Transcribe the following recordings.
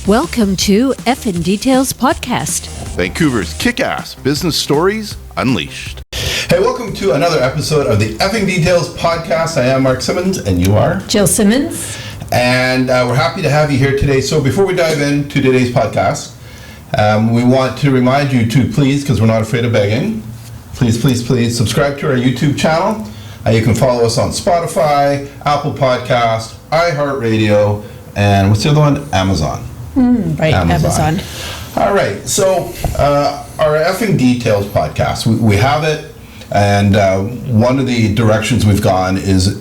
Welcome to Effing Details Podcast. Vancouver's kick-ass business stories unleashed. Hey, welcome to another episode of the Effing Details Podcast. I am Mark Simmons, and you are? Jill Simmons. And we're happy to have you here today. So before we dive into today's podcast, we want to remind you to please, because we're not afraid of begging, please subscribe to our YouTube channel. You can follow us on Spotify, Apple Podcast, iHeartRadio, and what's the other one? Amazon. Amazon. All right, so our Effing Details Podcast, we have it, and one of the directions we've gone is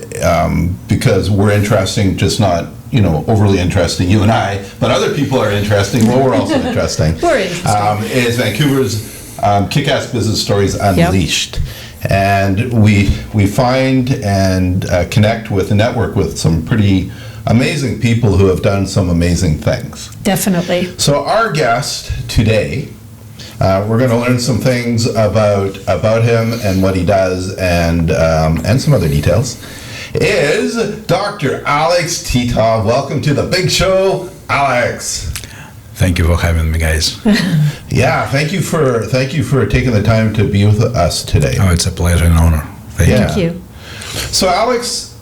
because we're interesting, just not, overly interesting, you and I, but other people are interesting, well, we're also interesting. We're interesting. Is Vancouver's Kick-Ass Business Stories Unleashed. Yep. And we find and connect with and network with some pretty amazing people who have done some amazing things. Definitely. So our guest today, we're going to learn some things about him and what he does, and some other details, is Dr. Alex Titov. Welcome to the big show, Alex. Thank you for having me, guys. Yeah, thank you for taking the time to be with us today. Oh, it's a pleasure and honor. Thank you. So, Alex,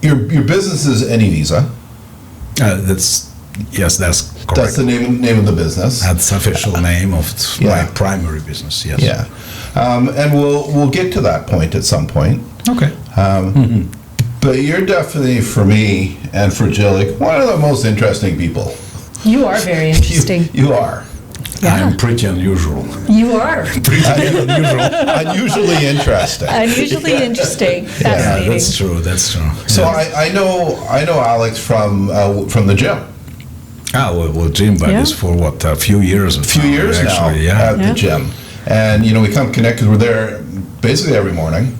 your business is AnyVisa. That's correct. That's the name of the business. That's the official name of my primary business. Yes. Yeah, and we'll get to that point at some point. Okay. But you're definitely, for me and for Jill, one of the most interesting people. You are very interesting. You are. Yeah. I'm pretty unusual. You are. Pretty unusual. Unusually interesting. Unusually interesting. Yeah, that's true. So I know Alex from the gym. Well, gym buddies for what, a few years? A few years actually, now at the gym. And, we come connected. We're there basically every morning.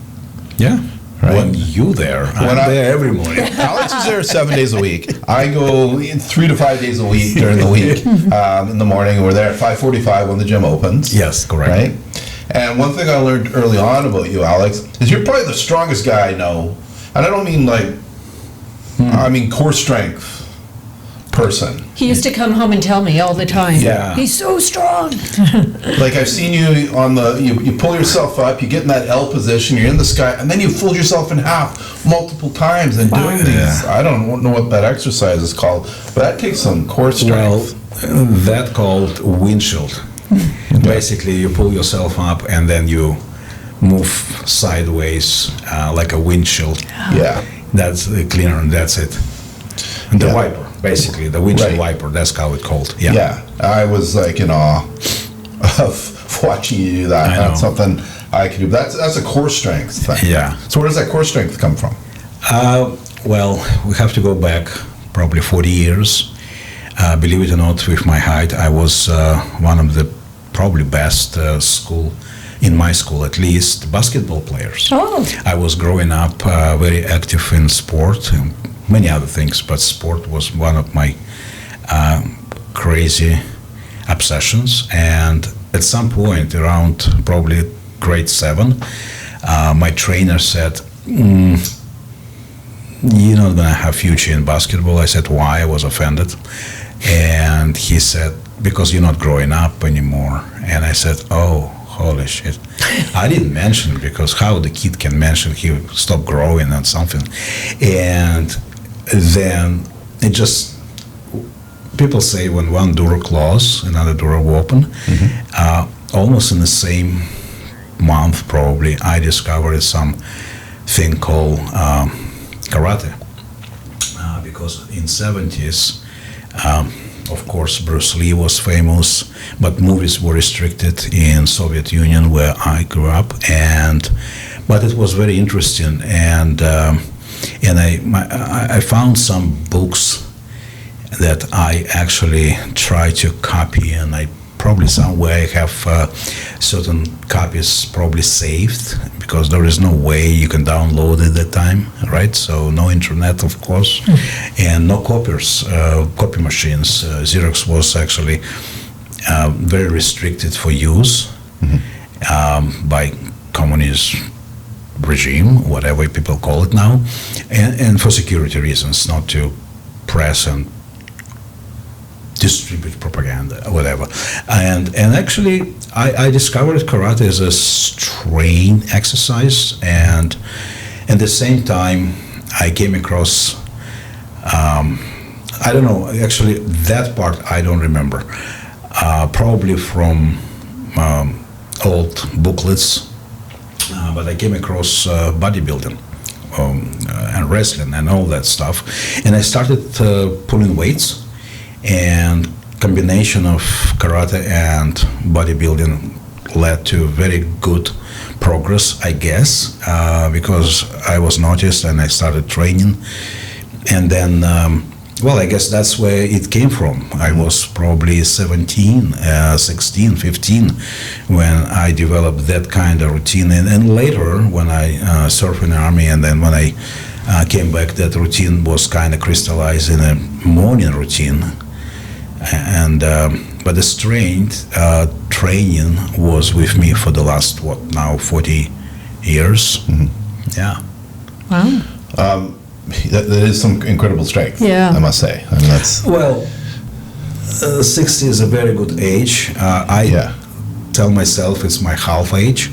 Yeah. Right. When you there, I'm there every morning. Alex is there 7 days a week. I go 3 to 5 days a week during the week. In the morning, we're there at 5:45 when the gym opens. Yes, correct. Right? And one thing I learned early on about you, Alex, is you're probably the strongest guy I know. And I don't mean I mean core strength person. He used to come home and tell me all the time. Yeah. He's so strong. I've seen you on you pull yourself up, you get in that L position, you're in the sky, and then you fold yourself in half multiple times and doing these. I don't know what that exercise is called, but that takes some core strength. Well, that called windshield. Basically, you pull yourself up and then you move sideways like a windshield. Yeah. That's the cleaner, and that's it. And the wiper, basically, the windshield wiper, that's how it's called. Yeah. Yeah, I was in awe of watching you do that. That's something I could do. That's a core strength thing. Yeah. So where does that core strength come from? Well, we have to go back probably 40 years. Believe it or not, with my height, I was one of the probably best in my school at least, basketball players. Oh. I was growing up very active in sport, and many other things, but sport was one of my crazy obsessions. And at some point, around probably grade 7, my trainer said, "You're not going to have future in basketball." I said, "Why?" I was offended. And he said, "Because you're not growing up anymore." And I said, "Oh, holy shit." I didn't mention, because how the kid can mention he stopped growing and something. And then it just, people say when one door closes, another door will open. Almost in the same month, probably, I discovered something called karate. Because in 70s, of course, Bruce Lee was famous, but movies were restricted in Soviet Union, where I grew up, but it was very interesting, and I found some books that I actually try to copy, and I probably somewhere have certain copies probably saved, because there is no way you can download it at that time, right? So no internet, of course, and no copiers, copy machines. Xerox was actually very restricted for use by communist regime, whatever people call it now, and for security reasons, not to press and distribute propaganda, whatever. And actually, I discovered karate as a strength exercise, and at the same time, I came across, I don't know, actually, that part I don't remember. Probably from old booklets, but I came across bodybuilding and wrestling and all that stuff, and I started pulling weights, and combination of karate and bodybuilding led to very good progress, I guess, because I was noticed and I started training, and then well, I guess that's where it came from. I was probably 17, 16, 15 when I developed that kind of routine. And later, when I served in the army, and then when I came back, that routine was kind of crystallized in a morning routine. And but the strength training was with me for the last, 40 years. Mm-hmm. Yeah. Wow. That is some incredible strength, Yeah. I must say. I mean, that's... Well, 60 is a very good age. I tell myself it's my half age,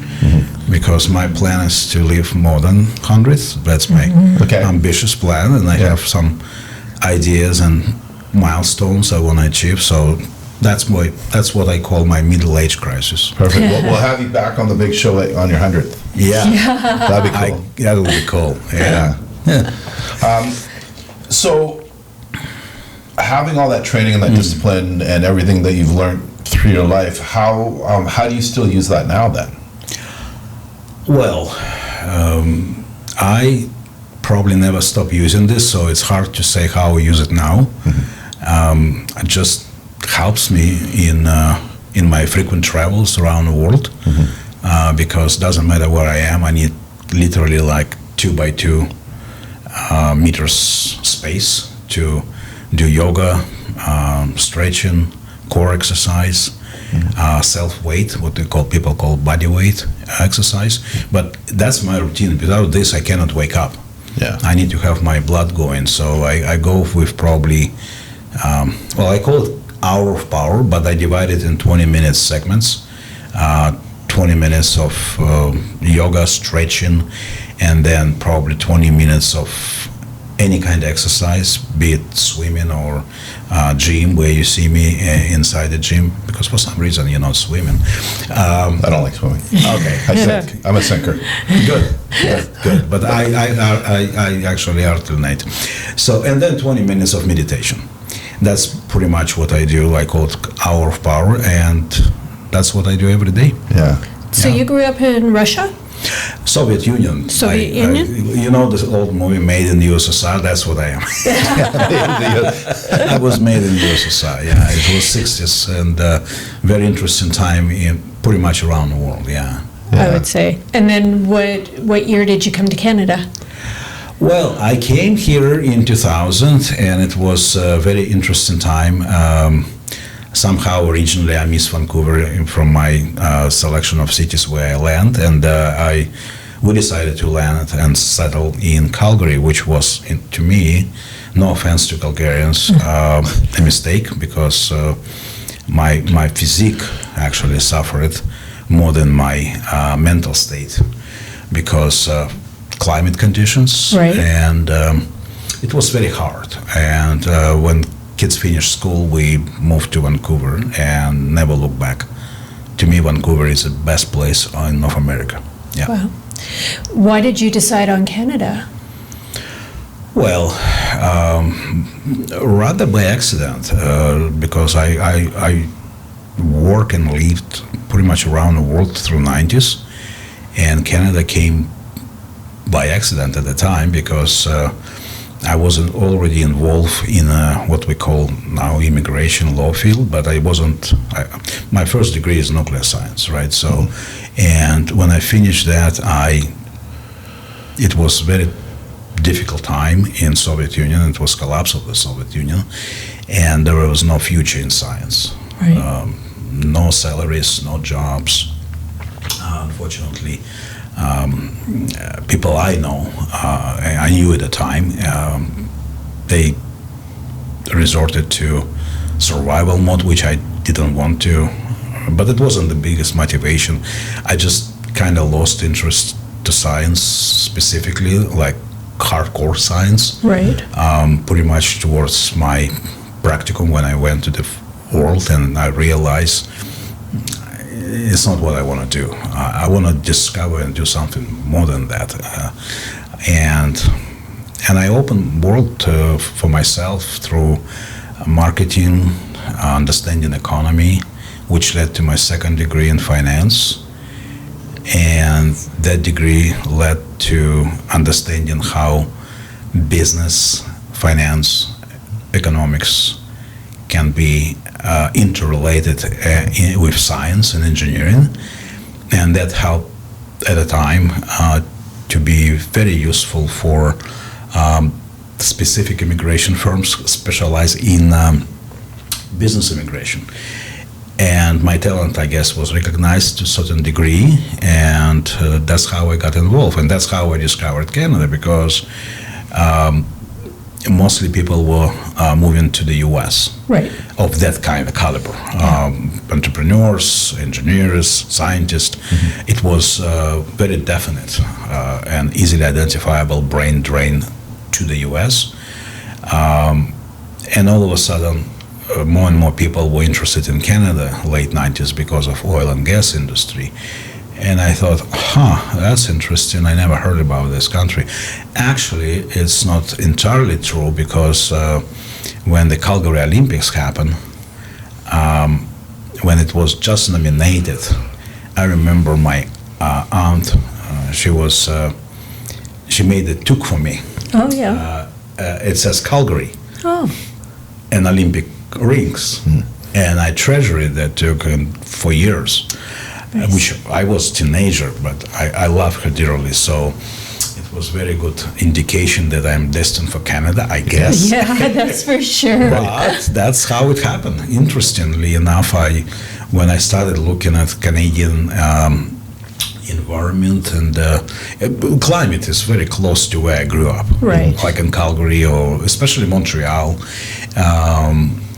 because my plan is to live more than 100. That's my ambitious plan, and I have some ideas and milestones I want to achieve. So that's what I call my middle age crisis. Perfect. We'll have you back on the big show on your 100th. Yeah. That'd be cool. That would be cool. Yeah. So, having all that training and that discipline and everything that you've learned through your life, how do you still use that now then? Well, I probably never stop using this, so it's hard to say how I use it now. It just helps me in my frequent travels around the world, because it doesn't matter where I am, I need literally like 2x2 meters space to do yoga, stretching, core exercise, self-weight, what people call body weight exercise. But that's my routine. Without this, I cannot wake up. Yeah. I need to have my blood going. So I go with probably, I call it hour of power, but I divide it in 20-minute segments. 20 minutes of yoga, stretching, and then probably 20 minutes of any kind of exercise, be it swimming or gym, where you see me inside the gym, because for some reason you're not swimming. I don't like swimming. Okay. I sink. I'm a sinker. Good. But I actually alternate. So, and then 20 minutes of meditation. That's pretty much what I do. I call it hour of power, and that's what I do every day. Yeah. So you grew up in Russia? Soviet Union. Soviet Union? You know this old movie Made in the USSR? That's what I am. I was made in the USSR, yeah. It was 60s, and very interesting time in pretty much around the world, yeah. I would say. And then what year did you come to Canada? Well, I came here in 2000, and it was a very interesting time. Somehow, originally, I missed Vancouver from my selection of cities where I land, and we decided to land and settle in Calgary, which was, to me, no offense to Calgarians, a mistake, because my physique actually suffered more than my mental state, because climate conditions, right. And it was very hard. And when kids finished school, we moved to Vancouver and never looked back. To me, Vancouver is the best place in North America. Yeah. Wow. Why did you decide on Canada? Well, rather by accident, because I worked and lived pretty much around the world through 90s, and Canada came by accident at the time, because I wasn't already involved in what we call now immigration law field, but I wasn't. My first degree is nuclear science, right? So, and when I finished that, it was very difficult time in Soviet Union. It was collapse of the Soviet Union, and there was no future in science. Right. No salaries, no jobs. Unfortunately. People I know, I knew at the time, they resorted to survival mode, which I didn't want to. But it wasn't the biggest motivation. I just kind of lost interest to science specifically, like hardcore science. Right. Pretty much towards my practicum when I went to the world, and I realized it's not what I want to do. I want to discover and do something more than that. And I opened world for myself through marketing, understanding economy, which led to my second degree in finance. And that degree led to understanding how business, finance, economics can be interrelated with science and engineering. And that helped at a time to be very useful for specific immigration firms specialized in business immigration. And my talent, I guess, was recognized to a certain degree, and that's how I got involved. And that's how I discovered Canada, because mostly people were moving to the U.S. Right. of that kind of caliber. Entrepreneurs, engineers, scientists. Mm-hmm. It was very definite and easily identifiable brain drain to the U.S. And all of a sudden, more and more people were interested in Canada late 90s because of oil and gas industry. And I thought, that's interesting. I never heard about this country. Actually, it's not entirely true, because when the Calgary Olympics happened, when it was just nominated, I remember my aunt, she made a toque for me. Oh, yeah. It says Calgary. Oh. And Olympic rings. And I treasured that toque for years. Nice. Which I was a teenager, but I love her dearly. So it was very good indication that I'm destined for Canada, I guess. Yeah, that's for sure. But that's how it happened. Interestingly enough, when I started looking at Canadian environment and climate is very close to where I grew up. Right. Like in Calgary, or especially Montreal.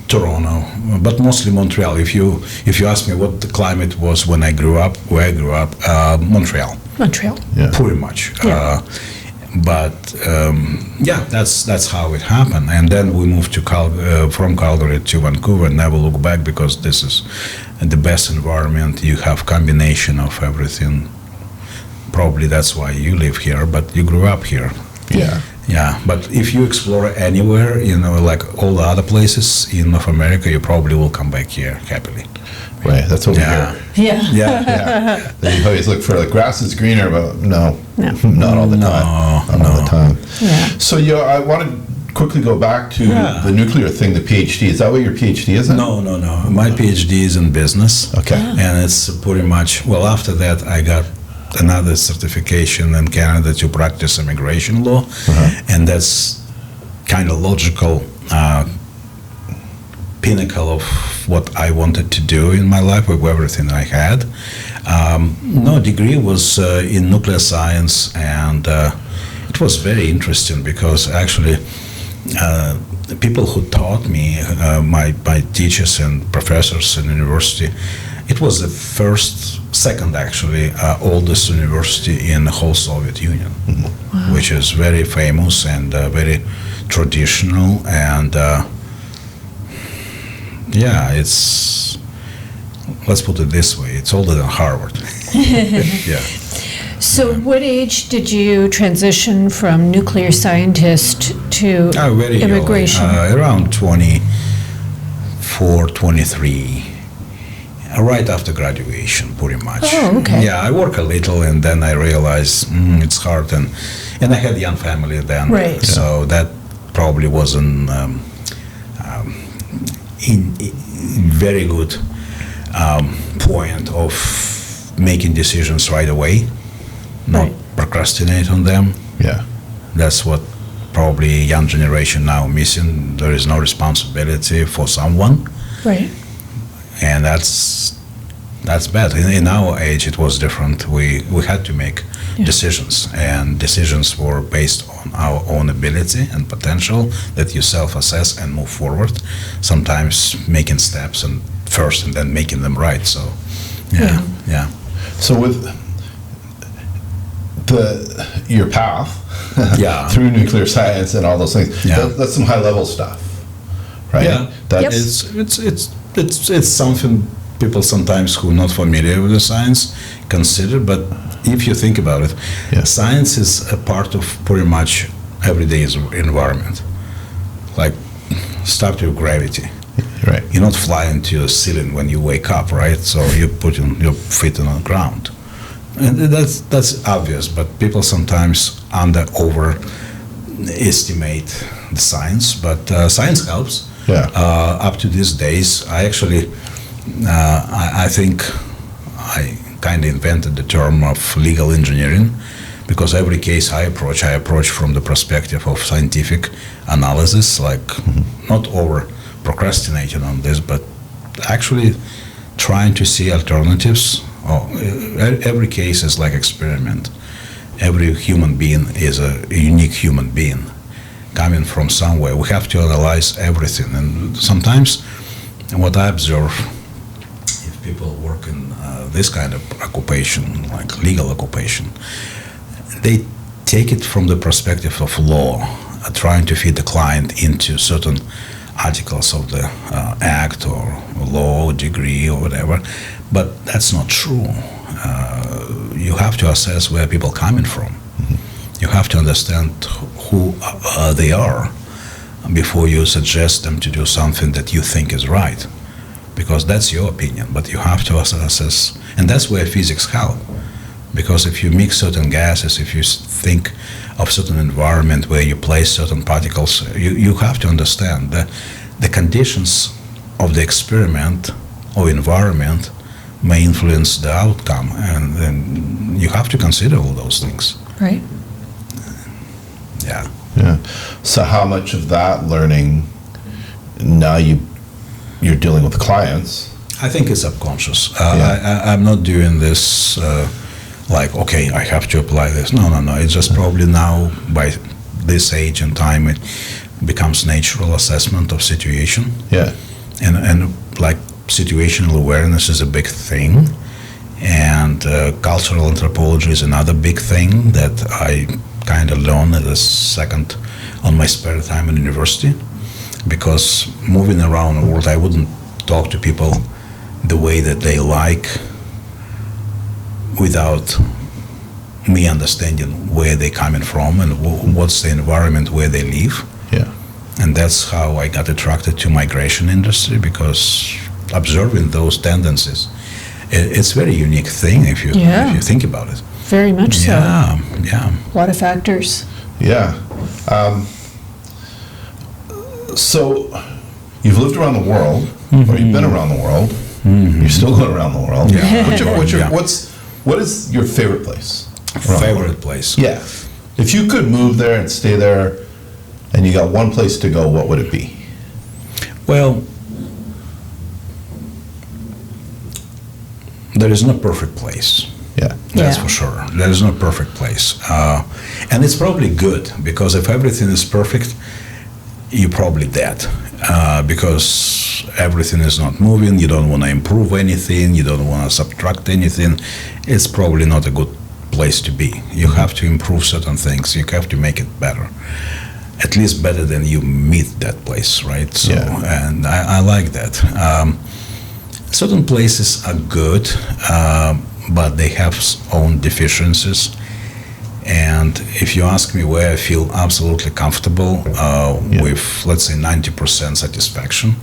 Toronto, but mostly Montreal. If you ask me what the climate was when I grew up, where I grew up, Montreal. Montreal. Yeah. Pretty much. Yeah. That's how it happened. And then we moved to from Calgary to Vancouver, and never look back, because this is the best environment. You have combination of everything. Probably that's why you live here, but you grew up here. Yeah. Yeah, but if you explore anywhere, like all the other places in North America, you probably will come back here happily. Right, that's over Yeah. here. Yeah. Yeah. Then you always look for, like, grass is greener, but no. No. Not all the time. Not all the time. Yeah. So, I want to quickly go back to the nuclear thing, the Ph.D. Is that what your Ph.D. is in? No. My Ph.D. is in business. Okay. And it's pretty much, after that, I got another certification in Canada to practice immigration law. And that's kind of logical pinnacle of what I wanted to do in my life with everything I had. Degree was in nuclear science, and it was very interesting, because actually the people who taught me, my teachers and professors in university, it was the second actually, oldest university in the whole Soviet Union, which is very famous and very traditional, and it's, let's put it this way, it's older than Harvard. Yeah. So what age did you transition from nuclear scientist to Very immigration? early, around 24, 23. Right after graduation, pretty much. Oh, okay. Yeah, I work a little, and then I realized it's hard, and I had a young family then. Right. So that probably wasn't in very good point of making decisions right away, not Right. procrastinate on them. Yeah. That's what probably young generation now missing. There is no responsibility for someone. Right. And that's bad. In our age, it was different. We had to make decisions, and decisions were based on our own ability and potential that you self-assess and move forward, sometimes making steps and first and then making them right. So yeah. So with your path through nuclear science and all those things, that's some high-level stuff, right? Yeah, it's something people sometimes who are not familiar with the science consider, but if you think about it, science is a part of pretty much everyday environment. Like, start with gravity. Right. You're not flying to a ceiling when you wake up, right? So you put your feet on the ground. And that's obvious, but people sometimes overestimate the science, but science helps. Yeah. Up to these days, I actually, I think I kind of invented the term of legal engineering, because every case I approach from the perspective of scientific analysis, like not over procrastinating on this, but actually trying to see alternatives. Every case is like experiment. Every human being is a unique human being coming from somewhere. We have to analyze everything, and sometimes what I observe, if people work in this kind of occupation, like legal occupation, they take it from the perspective of law, trying to fit the client into certain articles of the act or law degree or whatever, but that's not true. You have to assess where people are coming from. You have to understand who they are before you suggest them to do something that you think is right, because that's your opinion, but you have to assess, and that's where physics help. Because if you mix certain gases, if you think of certain environment where you place certain particles, you have to understand that the conditions of the experiment or environment may influence the outcome, and then you have to consider all those things. Right. Yeah. So how much of that learning now you're dealing with clients? I think it's subconscious. I'm not doing this like, okay, I have to apply this. No. It's just probably now by this age and time it becomes natural assessment of situation. Yeah. And like situational awareness is a big thing, and cultural anthropology is another big thing that I kind of learned as a second on my spare time in university, because moving around the world, I wouldn't talk to people the way that they like without me understanding where they're coming from and what's the environment where they live. Yeah. And that's how I got attracted to migration industry, because observing those tendencies, it's a very unique thing if you think about it. Very much so. Yeah. A lot of factors. Yeah. So you've lived around the world, or you've been around the world. You're still going around the world. Yeah. What is your favorite place? Favorite place? Yeah. If you could move there and stay there, and you got one place to go, what would it be? Well, there is no perfect place. Yeah. That's for sure. There is no perfect place. And it's probably good, because if everything is perfect, you're probably dead. Because everything is not moving, you don't want to improve anything, you don't want to subtract anything, it's probably not a good place to be. You have to improve certain things, you have to make it better. At least better than you meet that place, right? So, and I like that. Certain places are good, but they have own deficiencies. And if you ask me where I feel absolutely comfortable with, let's say, 90% satisfaction,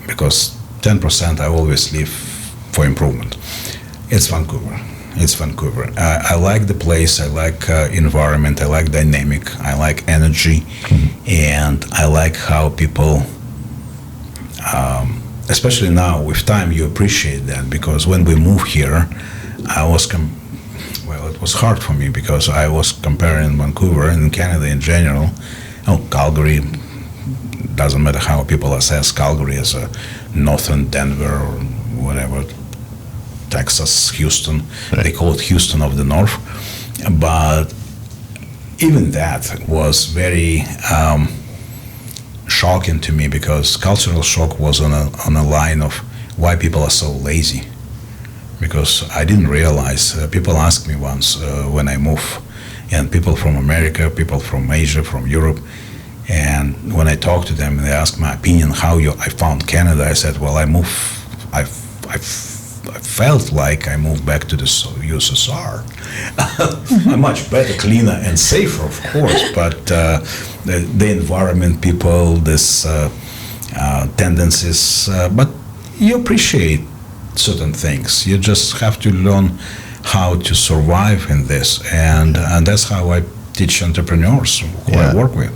because 10% I always leave for improvement, it's Vancouver. I like the place, I like environment, I like dynamic, I like energy, and I like how people, especially now with time, you appreciate that, because when we moved here, it was hard for me, because I was comparing Vancouver and Canada in general. Calgary, doesn't matter how people assess Calgary as a northern Denver or whatever Texas, Houston. Right. They call it Houston of the North. But even that was very shocking to me, because cultural shock was on a line of why people are so lazy. Because I didn't realize, people asked me once when I moved, and people from America, people from Asia, from Europe, and when I talked to them, they asked my opinion how I found Canada. I said, well, I felt like I moved back to the USSR. Much better, cleaner, and safer, of course, but the environment, people, this tendencies, but you appreciate certain things. You just have to learn how to survive in this, and that's how I teach entrepreneurs who I work with.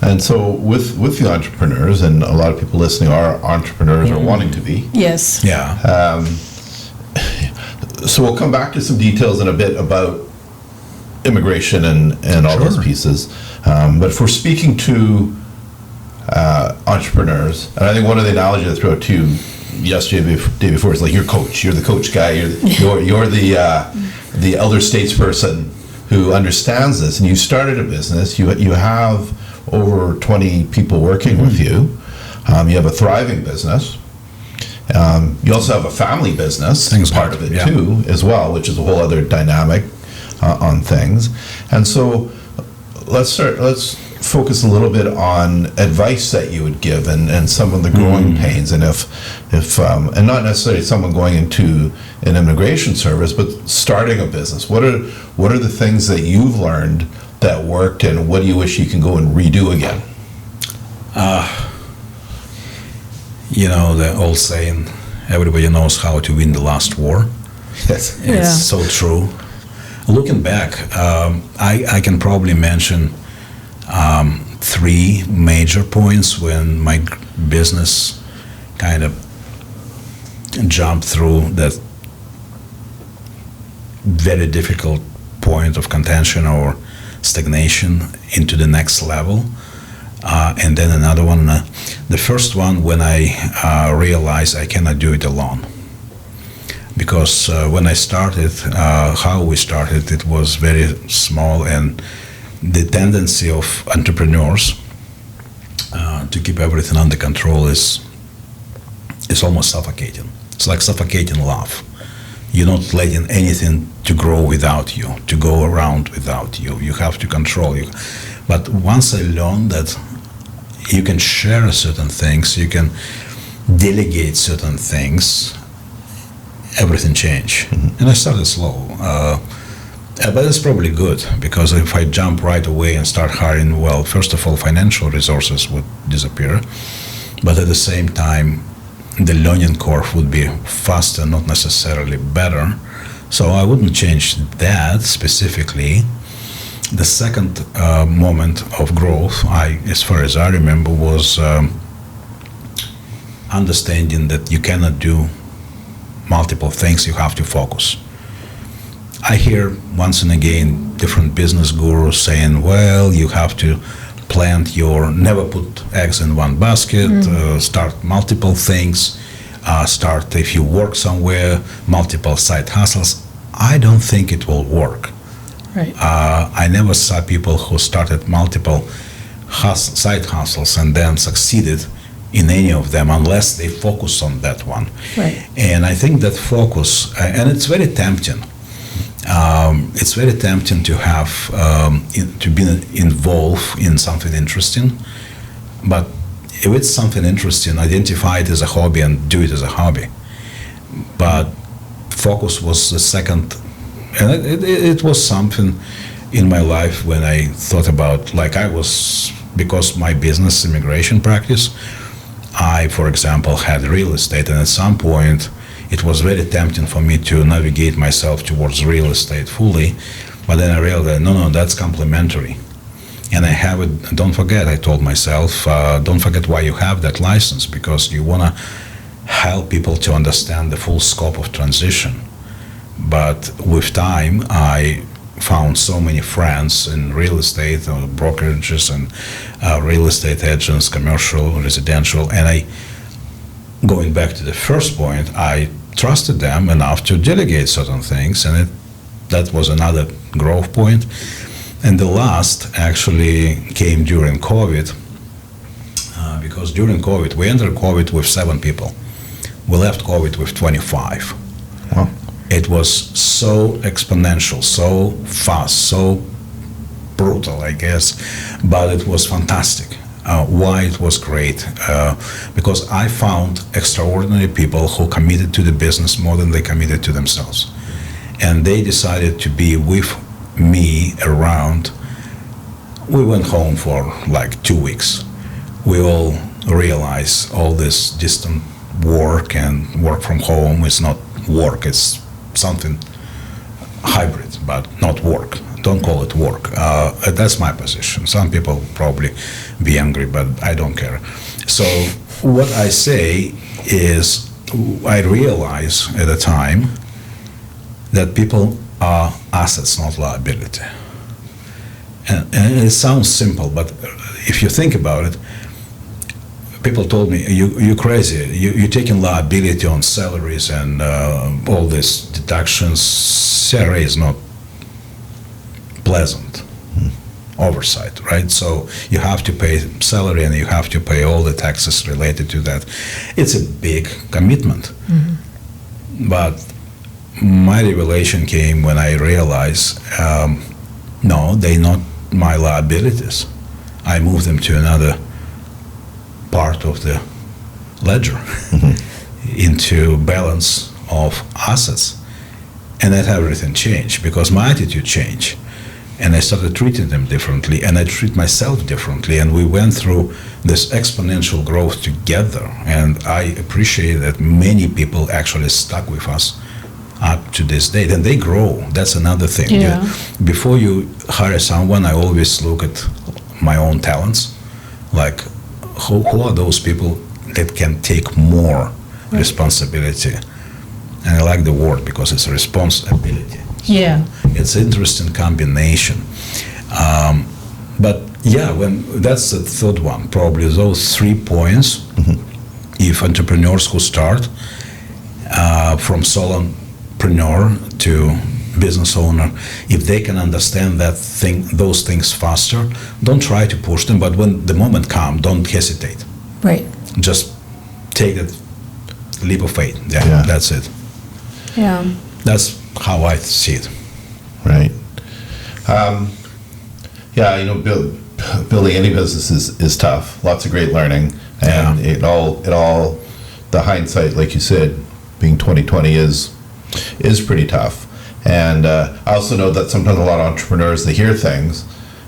And so with the entrepreneurs, and a lot of people listening are entrepreneurs or wanting to be. Yes. Yeah. So we'll come back to some details in a bit about immigration and all those pieces. But if we're speaking to entrepreneurs, and I think one of the analogies I threw out to you yesterday, day before, is like your coach. You're the coach guy. You're the elder statesperson who understands this. And you started a business. You have over 20 people working with you. You have a thriving business. You also have a family business, part of it too, as well, which is a whole other dynamic on things. And so let's focus a little bit on advice that you would give and some of the growing pains, and if and not necessarily someone going into an immigration service, but starting a business. What are the things that you've learned that worked, and what do you wish you can go and redo again? The old saying, everybody knows how to win the last war. Yes. It's so true. Looking back, I can probably mention 3 major points when my business kind of jumped through that very difficult point of contention or stagnation into the next level. And then another one, the first one, when I realized I cannot do it alone. Because when I started, how we started, it was very small, and the tendency of entrepreneurs to keep everything under control is almost suffocating. It's like suffocating love. You're not letting anything to grow without you, to go around without you. You have to control you. But once I learned that you can share certain things, you can delegate certain things, everything changed. And I started slow. But it's probably good, because if I jump right away and start hiring, well, first of all, financial resources would disappear. But at the same time, the learning curve would be faster, not necessarily better. So I wouldn't change that specifically. The second moment of growth, as far as I remember, was understanding that you cannot do multiple things, you have to focus. I hear once and again different business gurus saying, well, you have to never put eggs in one basket, start multiple things, start, if you work somewhere, multiple side hustles. I don't think it will work. Right. I never saw people who started multiple side hustles and then succeeded in any of them unless they focus on that one. Right. And I think that focus, and it's very tempting. It's very tempting to have to be involved in something interesting, but if it's something interesting, identify it as a hobby and do it as a hobby. But focus was the second, and it was something in my life when I thought about, because my business immigration practice, I, for example, had real estate, and at some point it was very tempting for me to navigate myself towards real estate fully, but then I realized, no, that's complementary. And I have it, don't forget, I told myself, don't forget why you have that license, because you want to help people to understand the full scope of transition. But with time, I found so many friends in real estate, brokerages and real estate agents, commercial, residential, and going back to the first point, I trusted them enough to delegate certain things, and that was another growth point. And the last actually came during COVID, because during COVID, we entered COVID with 7 people. We left COVID with 25. Wow. It was so exponential, so fast, so brutal, I guess, but it was fantastic. Why it was great? Because I found extraordinary people who committed to the business more than they committed to themselves. And they decided to be with me around. We went home for like 2 weeks. We all realized all this distant work and work from home is not work, it's something hybrid, but not work. Don't call it work. That's my position. Some people probably be angry, but I don't care. So what I say is, I realize at the time that people are assets, not liability. And it sounds simple, but if you think about it, people told me, you're crazy. You're taking liability on salaries and all these deductions. Salary is not pleasant oversight, right? So you have to pay salary and you have to pay all the taxes related to that. It's a big commitment. Mm-hmm. But my revelation came when I realized, no, they're not my liabilities. I moved them to another part of the ledger, mm-hmm. into balance of assets. And that everything changed because my attitude changed. And I started treating them differently, and I treat myself differently. And we went through this exponential growth together. And I appreciate that many people actually stuck with us up to this date. And they grow. That's another thing. Yeah. Before you hire someone, I always look at my own talents. Like, who are those people that can take more responsibility? And I like the word because it's responsibility. Yeah. It's an interesting combination. But yeah, that's the third one, probably those 3 points. Mm-hmm. If entrepreneurs who start from solopreneur to business owner, if they can understand those things faster, don't try to push them, but when the moment comes, don't hesitate. Right. Just take that leap of faith. Yeah. That's it. Yeah. That's how I see it. Right. Building any business is tough. Lots of great learning, and it all the hindsight, like you said, being 2020 is pretty tough. And I also know that sometimes a lot of entrepreneurs, they hear things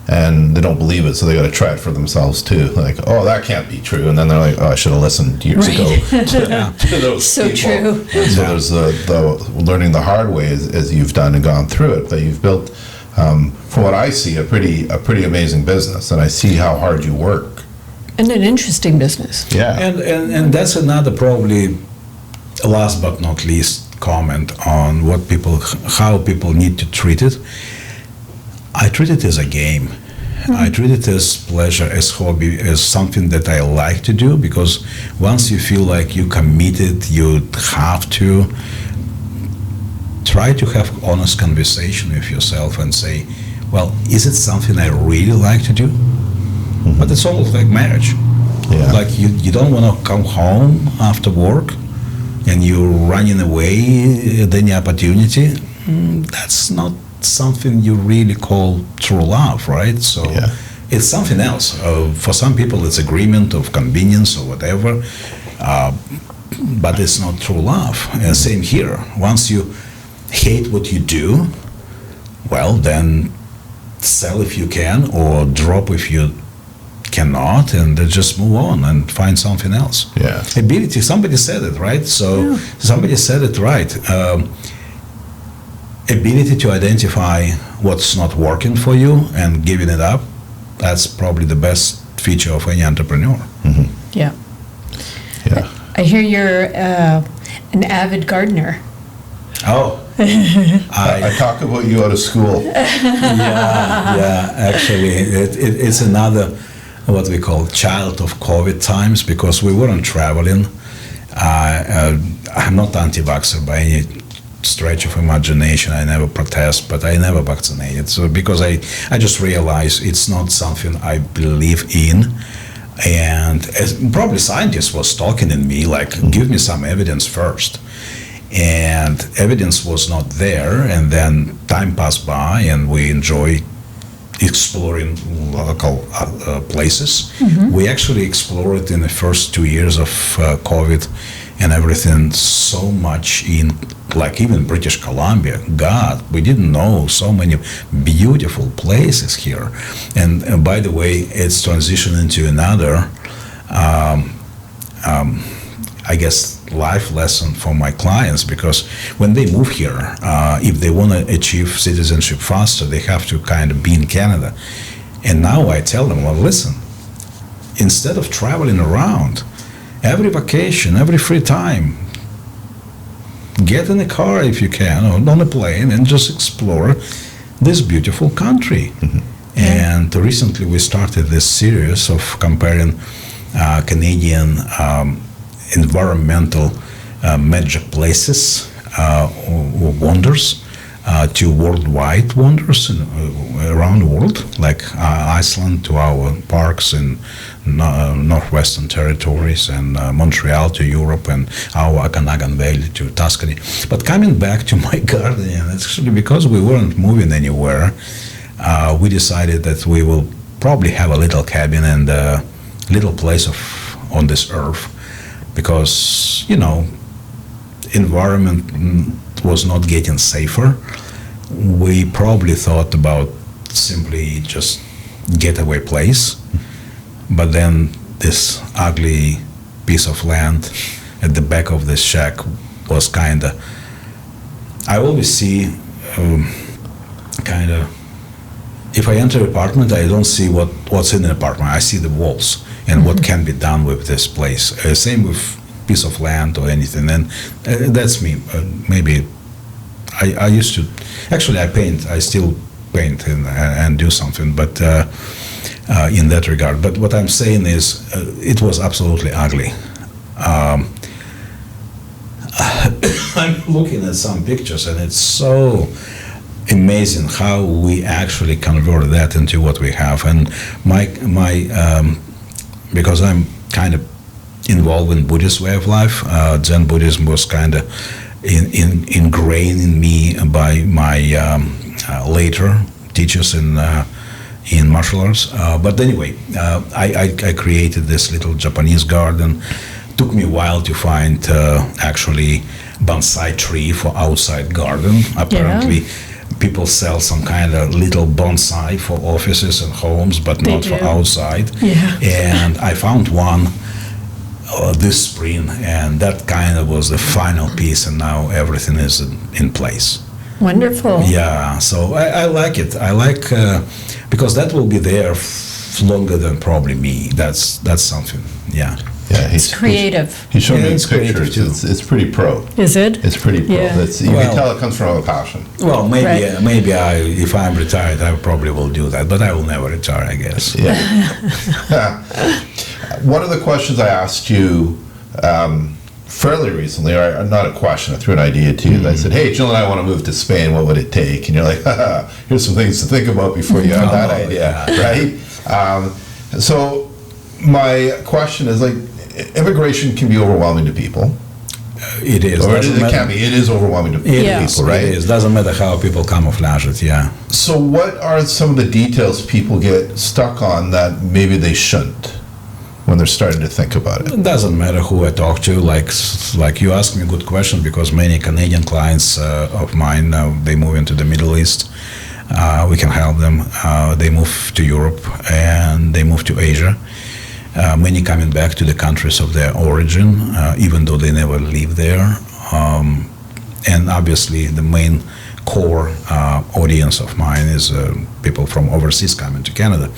and they don't believe it, so they got to try it for themselves too. Like, oh, that can't be true, and then they're like, oh, I should have listened years ago to those so people. True. And so there's the learning the hard way as you've done and gone through it. But you've built, from what I see, a pretty amazing business, and I see how hard you work. And an interesting business. Yeah. And that's another probably last but not least comment on how people need to treat it. I treat it as a game. Mm-hmm. I treat it as pleasure, as hobby, as something that I like to do, because once you feel like you committed, you have to try to have honest conversation with yourself and say, well, is it something I really like to do? Mm-hmm. But it's almost like marriage. Yeah. Like you don't want to come home after work and you're running away at any opportunity. That's not something you really call true love, right? So it's something else. For some people, it's agreement of convenience or whatever, but it's not true love. And same here. Once you hate what you do, well, then sell if you can, or drop if you cannot, and just move on and find something else. Yeah. Ability, somebody said it, right? So somebody said it right. Ability to identify what's not working for you and giving it up, that's probably the best feature of any entrepreneur. Mm-hmm. Yeah. Yeah. I hear you're an avid gardener. Oh. I talk about you out of school. Yeah, actually, it's another, what we call child of COVID times, because we weren't traveling, I'm not anti-vaxxer by any stretch of imagination. I never protest, but I never vaccinated. So because I just realized it's not something I believe in. And probably scientists was talking in me, like, give me some evidence first. And evidence was not there. And then time passed by and we enjoy exploring local places. We actually explored in the first 2 years of COVID and everything so much in, like, even British Columbia. God, we didn't know so many beautiful places here. And by the way, it's transitioned into another, I guess, life lesson for my clients, because when they move here, if they want to achieve citizenship faster, they have to kind of be in Canada. And now I tell them, well, listen, instead of traveling around, every vacation, every free time, get in a car if you can, or on a plane, and just explore this beautiful country. And recently we started this series of comparing Canadian environmental magic places or wonders to worldwide wonders around the world, like Iceland to our parks in Northwestern Territories, and Montreal to Europe, and our Okanagan Valley to Tuscany. But coming back to my gardening, it's actually because we weren't moving anywhere, we decided that we will probably have a little cabin and a little place on this earth, because, you know, environment was not getting safer. We probably thought about simply just getaway place, but then this ugly piece of land at the back of this shack was kind of, I always see kind of, if I enter an apartment, I don't see what's in the apartment. I see the walls and what can be done with this place. Same with piece of land or anything. And that's me. Maybe I used to, actually I paint. I still paint and do something, but in that regard. But what I'm saying is, it was absolutely ugly. I'm looking at some pictures, and it's so amazing how we actually convert that into what we have. And my because I'm kind of involved in Buddhist way of life, Zen Buddhism was kind of ingrained in me by my later teachers in martial arts. But anyway, I created this little Japanese garden. Took me a while to find actually bonsai tree for outside garden. Apparently, people sell some kind of little bonsai for offices and homes, but not for outside. And I found one this spring, and that kind of was the final piece, and now everything is in place. Wonderful. Yeah, so I like it. I like, because that will be there longer than probably me. That's something, yeah. Yeah, It's creative. He showed me it's pictures. creative, It's pretty pro. Is it? It's pretty pro. Yeah. You can tell it comes from a passion. Well, maybe Right. maybe if I'm retired, I probably will do that, but I will never retire, I guess. Yeah. One of the questions I asked you fairly recently, or not a question, I threw an idea to you. I said, hey, Jill and I want to move to Spain. What would it take? And you're like, here's some things to think about before you have that idea, right? So my question is, like, immigration can be overwhelming to people. It is. Or it can be. It is overwhelming to people, right? It is. Doesn't matter how people camouflage it, yeah. So what are some of the details people get stuck on that maybe they shouldn't when they're starting to think about it? It doesn't matter who I talk to. Like you asked me a good question, because many Canadian clients of mine, they move into the Middle East. We can help them. They move to Europe, and they move to Asia. Many coming back to the countries of their origin, even though they never lived there. And obviously the main core audience of mine is people from overseas coming to Canada.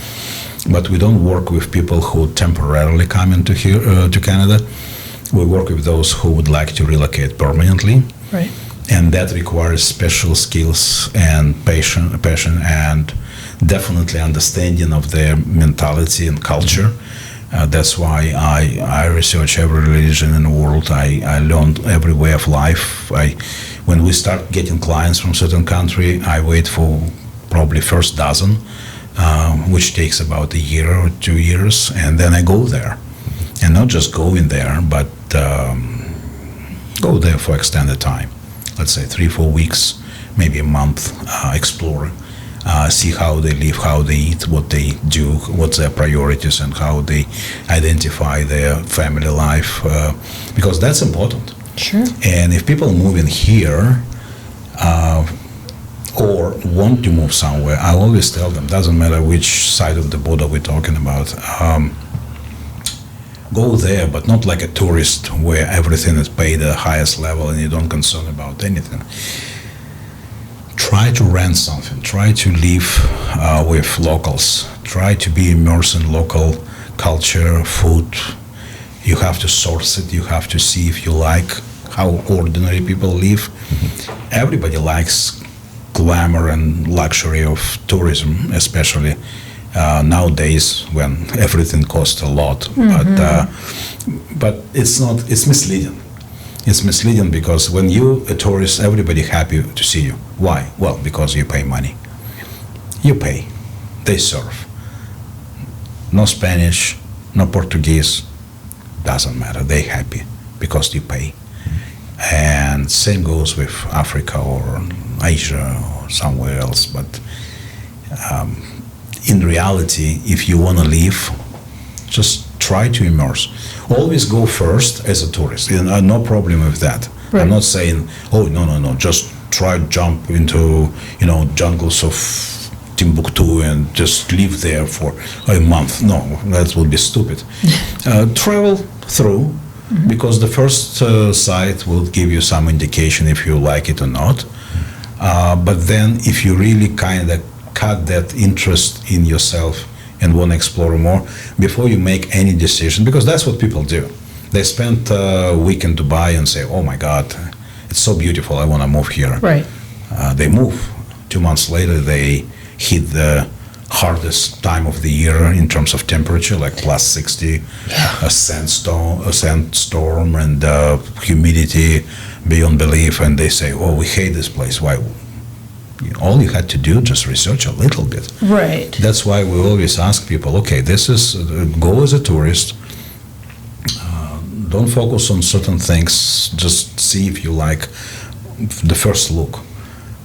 But we don't work with people who temporarily come into here to Canada. We work with those who would like to relocate permanently. Right. And that requires special skills and passion and definitely understanding of their mentality and culture. That's why I research every religion in the world. I learn every way of life. When we start getting clients from certain country, I wait for probably first dozen, which takes about a year or 2 years, and then I go there. And not just go in there, but go there for extended time. Let's say 3-4 weeks, maybe a month, explore, see how they live, how they eat, what they do, what's their priorities, and how they identify their family life, because that's important. Sure. And if people move in here or want to move somewhere, I always tell them, doesn't matter which side of the border we're talking about, go there, but not like a tourist where everything is paid at the highest level and you don't concern about anything. Try to rent something. Try to live with locals. Try to be immersed in local culture, food. You have to source it. You have to see if you like how ordinary people live. Everybody likes glamour and luxury of tourism, especially nowadays when everything costs a lot. But it's not. It's misleading. It's misleading because when you're a tourist, everybody happy to see you. Why? Well, because you pay money. You pay. They serve. No Spanish, no Portuguese. Doesn't matter. They happy because you pay. And same goes with Africa or Asia or somewhere else. But in reality, if you want to live, just try to immerse. Always go first as a tourist. No problem with that. Right. I'm not saying, oh, no. Just try to jump into, jungles of Timbuktu and just live there for a month. No, that would be stupid. Travel through, because the first site will give you some indication if you like it or not. But then if you really kind of cut that interest in yourself and want to explore more, before you make any decision, because that's what people do. They spend a week in Dubai and say, oh my God, it's so beautiful, I want to move here. Right. They move. 2 months later, they hit the hardest time of the year in terms of temperature, like plus 60, a sandstorm and humidity beyond belief, and they say, oh, we hate this place. Why? All you had to do, just research a little bit. Right. That's why we always ask people, okay, this is, go as a tourist, don't focus on certain things, just see if you like the first look.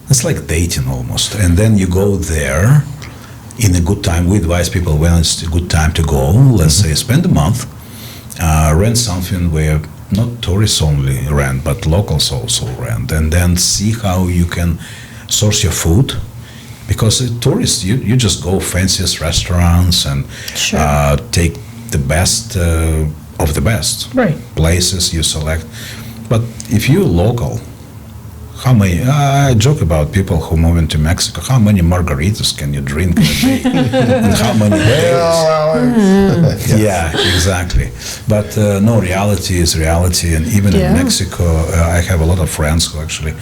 It's like dating almost. And then you go there in a good time. We advise people when it's a good time to go, let's say spend a month, rent something where not tourists only rent, but locals also rent, and then see how you can source your food, because as tourists, you just go fanciest restaurants and Sure. take the best of the best places you select. But if you're local, how many? I joke about people who move into Mexico. How many margaritas can you drink in a day? And how many days? Yeah, exactly. But no, reality is reality. And even in Mexico, I have a lot of friends who actually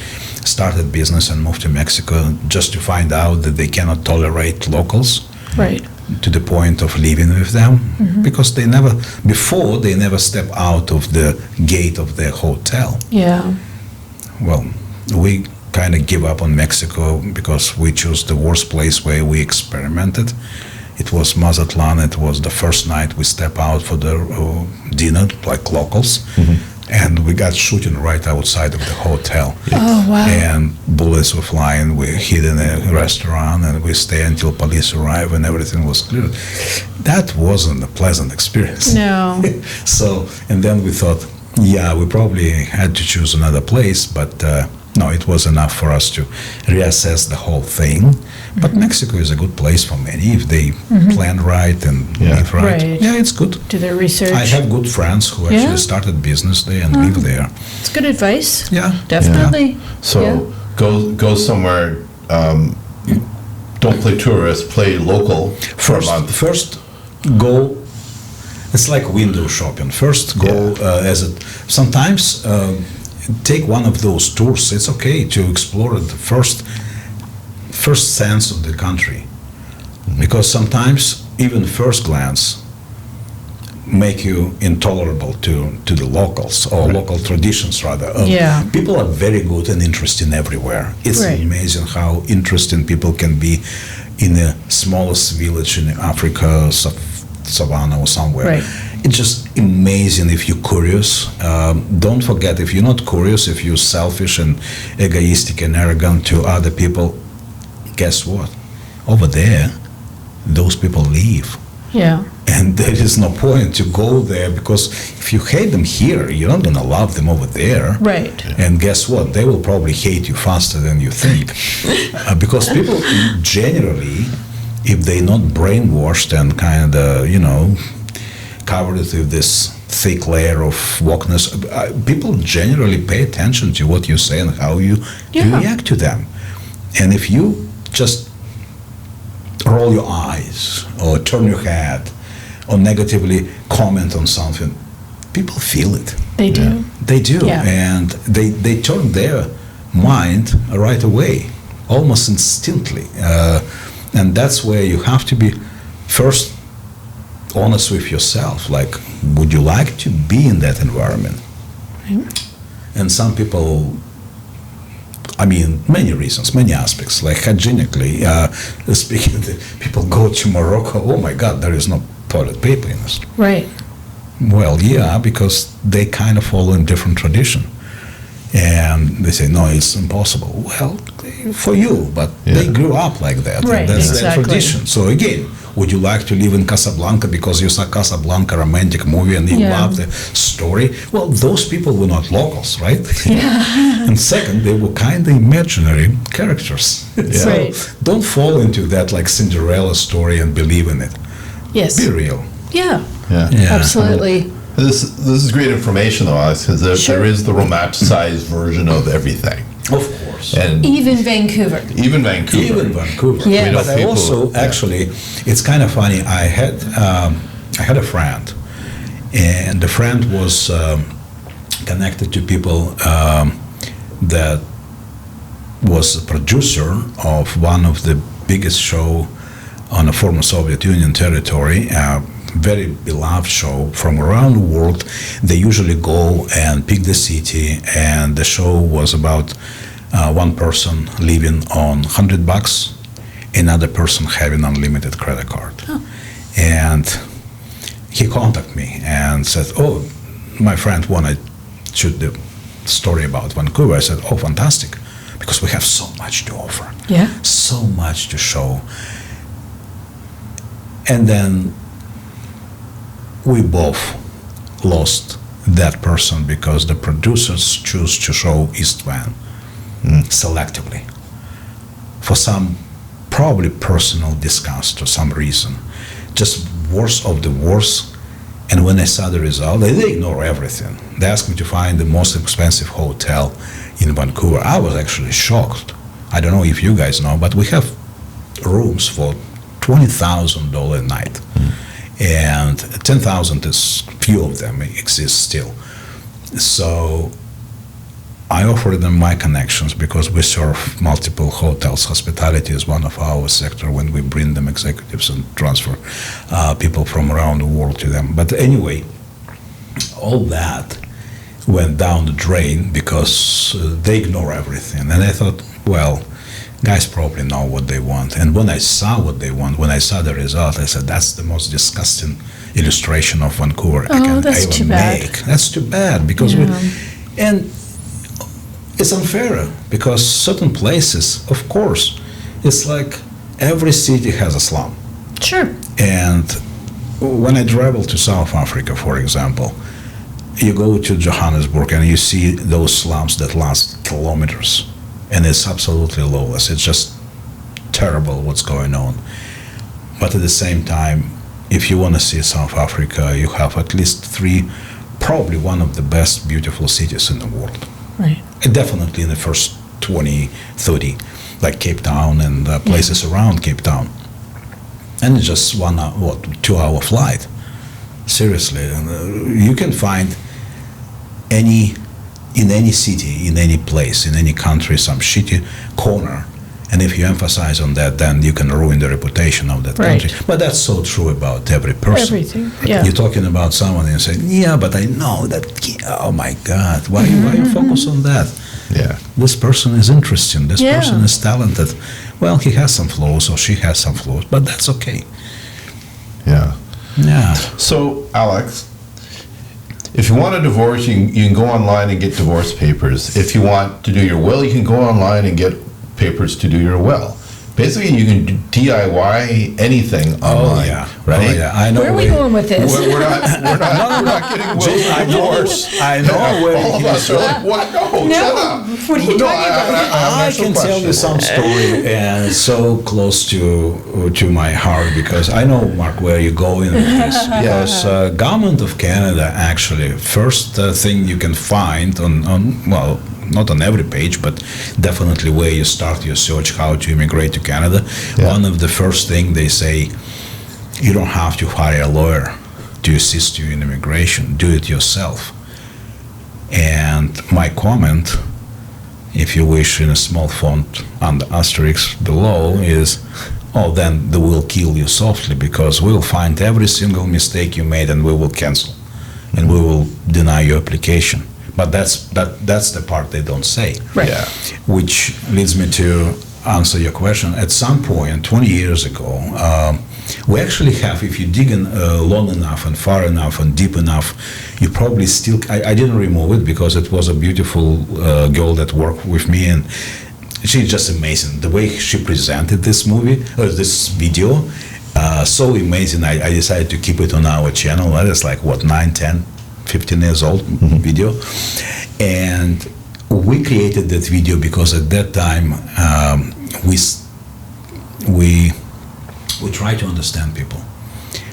started business and moved to Mexico just to find out that they cannot tolerate locals. Right. To the point of living with them, because they never step out of the gate of their hotel. Yeah. Well, we kind of give up on Mexico because we chose the worst place where we experimented. It was Mazatlan. It was the first night we step out for the dinner, like locals, and we got shooting right outside of the hotel. Oh, wow. And bullets were flying. We hid in a restaurant and we stay until police arrive and everything was clear. That wasn't a pleasant experience. No. So, and then we thought, yeah, we probably had to choose another place, but no, it was enough for us to reassess the whole thing. But Mexico is a good place for many if they plan right and live right. Yeah, it's good. Do their research. I have good friends who actually started business there and live there. It's good advice. Yeah, Definitely. Yeah. So go somewhere. Don't play tourist. Play local for a month. First, go. It's like window shopping. First, go sometimes take one of those tours. It's okay to explore the first sense of the country, because sometimes even first glance make you intolerable to the locals or local traditions rather. Yeah. People are very good and interesting everywhere. It's Right. amazing how interesting people can be in the smallest village in Africa, savannah or somewhere. Right. It's just amazing if you're curious. Don't forget, if you're not curious, if you're selfish and egoistic and arrogant to other people, guess what? Over there, those people live. Yeah. And there is no point to go there, because if you hate them here, you're not going to love them over there. Right. And guess what? They will probably hate you faster than you think. Because people generally, if they're not brainwashed and kind of, covered with this thick layer of wokeness, people generally pay attention to what you say and how you react to them. And if you just roll your eyes or turn your head or negatively comment on something, people feel it. They do. They do. Yeah. And they turn their mind right away, almost instantly. And that's where you have to be first honest with yourself. Like, would you like to be in that environment? Right. And some people, many reasons, many aspects, like hygienically speaking, people go to Morocco, oh my God, there is no toilet paper in this. Right. Well, yeah, because they kind of follow a different tradition. And they say, no, it's impossible. Well, for you, but they grew up like that. Right, And that's their exactly. tradition. So again, would you like to live in Casablanca because you saw Casablanca romantic movie and you love the story? Well, those people were not locals, right? Yeah. And second, they were kind of imaginary characters. So Right. don't fall into that like Cinderella story and believe in it. Yes. Be real. Yeah. Yeah. Absolutely. This is great information, though, Alex, because Sure. there is the romanticized version of everything. Of course. And Even Vancouver. even Vancouver. Even Vancouver. Yeah. But I People- also, actually, it's kind of funny. I had a friend, and the friend was connected to people that was a producer of one of the biggest show on the former Soviet Union territory, very beloved show from around the world. They usually go and pick the city, and the show was about one person living on $100, another person having unlimited credit card. And he contacted me and said, oh, my friend wanted to shoot the story about Vancouver. I said, oh, fantastic, because we have so much to offer. Yeah. So much to show. And then we both lost that person because the producers choose to show East Van selectively for some probably personal disgust or some reason, just worst of the worst. And when I saw the result, they ignore everything. They asked me to find the most expensive hotel in Vancouver. I was actually shocked. I don't know if you guys know, but we have rooms for $20,000 a night. And 10,000 is few of them exist still. So I offered them my connections because we serve multiple hotels. Hospitality is one of our sector when we bring them executives and transfer people from around the world to them. But anyway, all that went down the drain because they ignore everything. And I thought, well, guys probably know what they want. And when I saw what they want, when I saw the result, I said, that's the most disgusting illustration of Vancouver I can that's ever too bad. make. That's too bad because and it's unfair because certain places, of course, it's like every city has a slum. Sure. And when I travel to South Africa, for example, you go to Johannesburg and you see those slums that last kilometers. And it's absolutely lawless. It's just terrible what's going on. But at the same time, if you want to see South Africa, you have at least three, probably one of the best beautiful cities in the world. Right. And definitely in the first 20, 30, like Cape Town and places around Cape Town. And it's just 2-hour flight. Seriously. And, you can find in any city, in any place, in any country, some shitty corner, And if you emphasize on that, then you can ruin the reputation of that Right. country. But that's so true about every person. Everything, yeah. You're talking about someone and you say, yeah, but I know that, oh my God, why you focus on that? Yeah. This person is interesting, this Yeah. person is talented. Well, he has some flaws or she has some flaws, but that's okay. Yeah. Yeah. So, Alex, if you want a divorce, you can go online and get divorce papers. If you want to do your will, you can go online and get papers to do your will. Basically, you can DIY anything online, yeah. right? Oh, yeah. I know Where are we going with this? We're not getting wills I and know, divorce. I know where All of he us is. are like, what? No, shut up. What are you No, talking about? I I can tell you some story and so close to my heart because I know, Mark, where you're going with this. Because government of Canada actually, first thing you can find on well, not on every page, but definitely where you start your search how to immigrate to Canada. Yeah. One of the first thing they say, you don't have to hire a lawyer to assist you in immigration. Do it yourself. And my comment, if you wish, in a small font under asterisk below is, oh, then they will kill you softly because we'll find every single mistake you made and we will cancel and we will deny your application. But that's the part they don't say. Right. Yeah. Which leads me to answer your question. At some point, 20 years ago, we actually have, if you dig in long enough and far enough and deep enough, you probably still, I didn't remove it because it was a beautiful girl that worked with me and she's just amazing. The way she presented this movie, this video, so amazing. I decided to keep it on our channel. That is like, what, 9, 10, 15 years old video. And we created that video because at that time we try to understand people.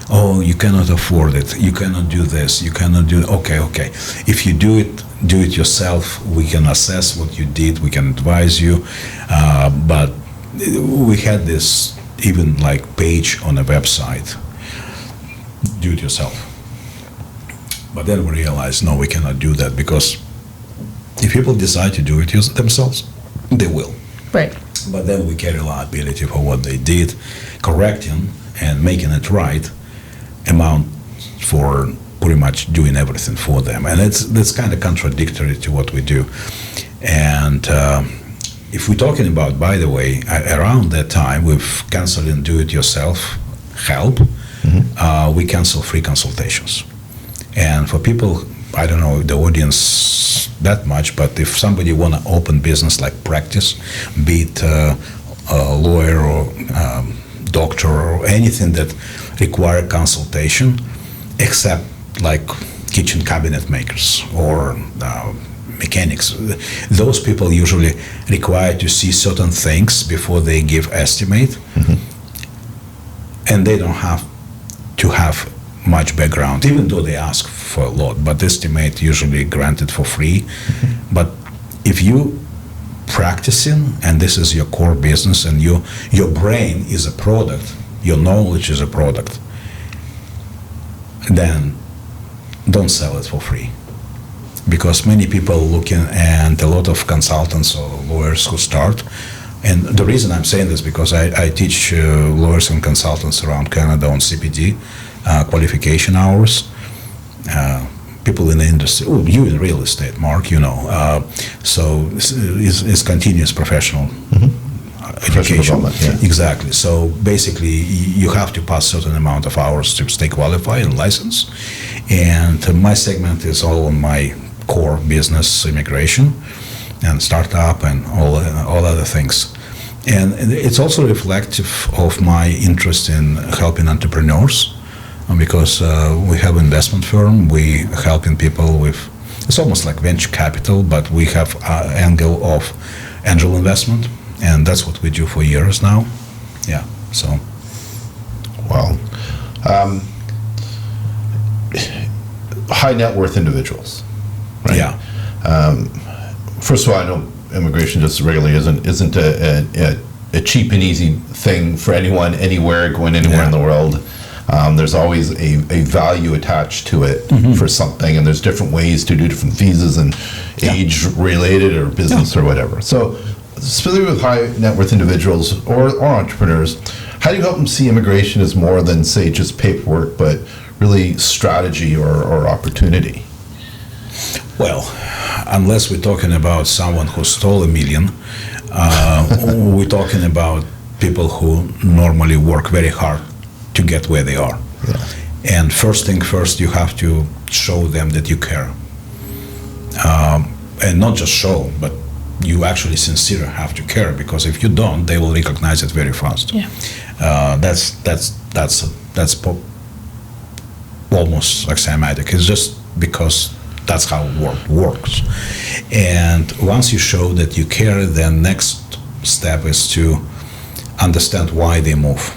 Oh, you cannot afford it. You cannot do this. You cannot do. Okay. If you do it yourself. We can assess what you did. We can advise you. But we had this even like page on a website. Do it yourself. But then we realized, no, we cannot do that because if people decide to do it themselves, they will. Right. But then we carry liability for what they did, correcting and making it right, amount for pretty much doing everything for them. And that's kind of contradictory to what we do. And if we're talking about, by the way, around that time, we've canceled do-it-yourself help. We cancel free consultations. And for people, I don't know the audience that much, but if somebody want to open business like practice, be it a lawyer or doctor or anything that require consultation, except like kitchen cabinet makers or mechanics, those people usually require to see certain things before they give estimate, and they don't have to have much background, even though they ask for a lot, but estimate usually granted for free. But if you practicing and this is your core business and your brain is a product, your knowledge is a product, then don't sell it for free. Because many people looking and a lot of consultants or lawyers who start, and the reason I'm saying this because I teach lawyers and consultants around Canada on CPD, qualification hours, people in the industry, you in real estate, Mark, you know, so it's continuous professional education. Yeah. Exactly. So basically, you have to pass certain amount of hours to stay qualified and licensed. And my segment is all on my core business, immigration and startup and all other things. And it's also reflective of my interest in helping entrepreneurs. Because we have an investment firm, we helping people with, it's almost like venture capital, but we have an angle of angel investment, and that's what we do for years now. Yeah, so. Well, high net worth individuals, right? Yeah. First of all, I know immigration just regularly isn't a cheap and easy thing for anyone, anywhere, going anywhere in the world. There's always a value attached to it for something, and there's different ways to do different visas and age-related or business or whatever. So specifically with high net worth individuals or entrepreneurs, how do you help them see immigration as more than, say, just paperwork, but really strategy or opportunity? Well, unless we're talking about someone who stole $1 million, we're talking about people who normally work very hard to get where they are. Yeah. And first thing first, you have to show them that you care. And not just show, but you actually sincerely have to care, because if you don't, they will recognize it very fast. Yeah. That's almost axiomatic. It's just because that's how work works. And once you show that you care, then next step is to understand why they move.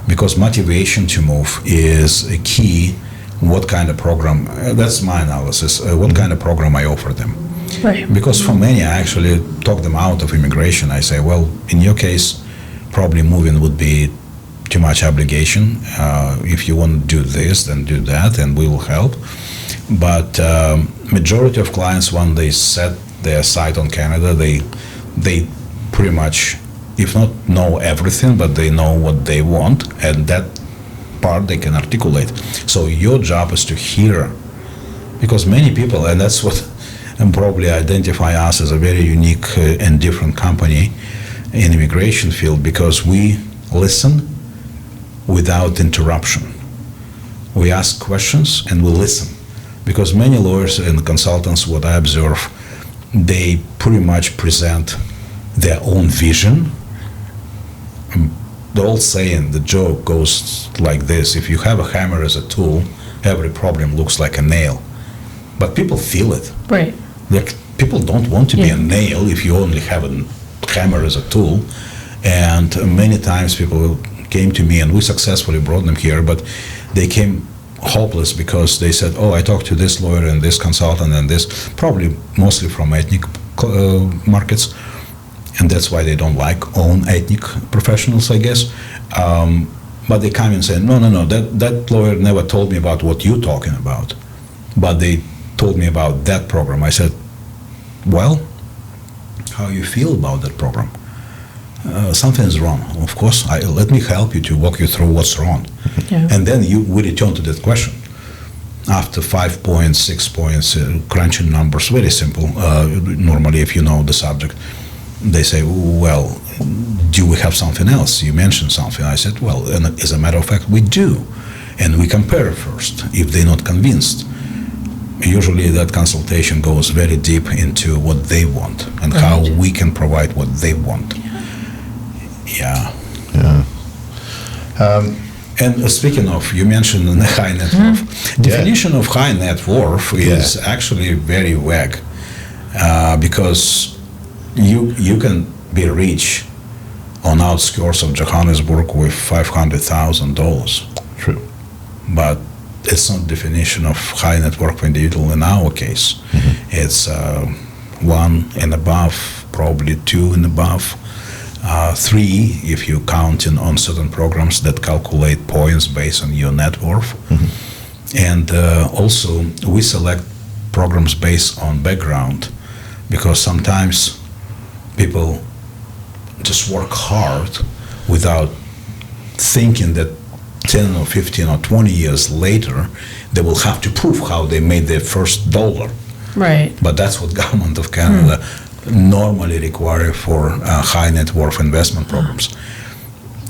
Because motivation to move is a key. What kind of program, that's my analysis, what kind of program I offer them. Right. Because for many, I actually talk them out of immigration. I say, well, in your case, probably moving would be too much obligation. If you want to do this, then do that, and we will help. But majority of clients, when they set their sight on Canada, they pretty much, if not know everything, but they know what they want, and that part they can articulate. So your job is to hear, because many people, and that's what and probably identify us as a very unique and different company in immigration field, because we listen without interruption. We ask questions and we listen, because many lawyers and consultants, what I observe, they pretty much present their own vision. The old saying, the joke goes like this: if you have a hammer as a tool, every problem looks like a nail. But people feel it. Right. Like, people don't want to be a nail if you only have a hammer as a tool. And many times people came to me, and we successfully brought them here, but they came hopeless because they said, oh, I talked to this lawyer and this consultant and this, probably mostly from ethnic markets. And that's why they don't like own ethnic professionals, I guess. But they come and say, no, that lawyer never told me about what you're talking about. But they told me about that program. I said, well, how you feel about that program? Something's wrong. Of course, let me help you to walk you through what's wrong. Yeah. And then we return to that question. After 5 points, 6 points, crunching numbers, very simple. Normally, if you know the subject, they say, well, do we have something else? You mentioned something. I said, well, and as a matter of fact, we do. And we compare first, if they're not convinced. Usually that consultation goes very deep into what they want and how we can provide what they want. Yeah. And speaking of, you mentioned the high net worth. Definition of high net worth is actually very vague, because you can be rich on outskirts of Johannesburg with $500,000. True. But it's not definition of high net worth individual in our case. It's 1 and above, probably 2 and above, 3 if you're counting on certain programs that calculate points based on your net worth. And also we select programs based on background, because sometimes people just work hard without thinking that 10 or 15 or 20 years later, they will have to prove how they made their first dollar. Right. But that's what government of Canada normally require for high net worth investment programs.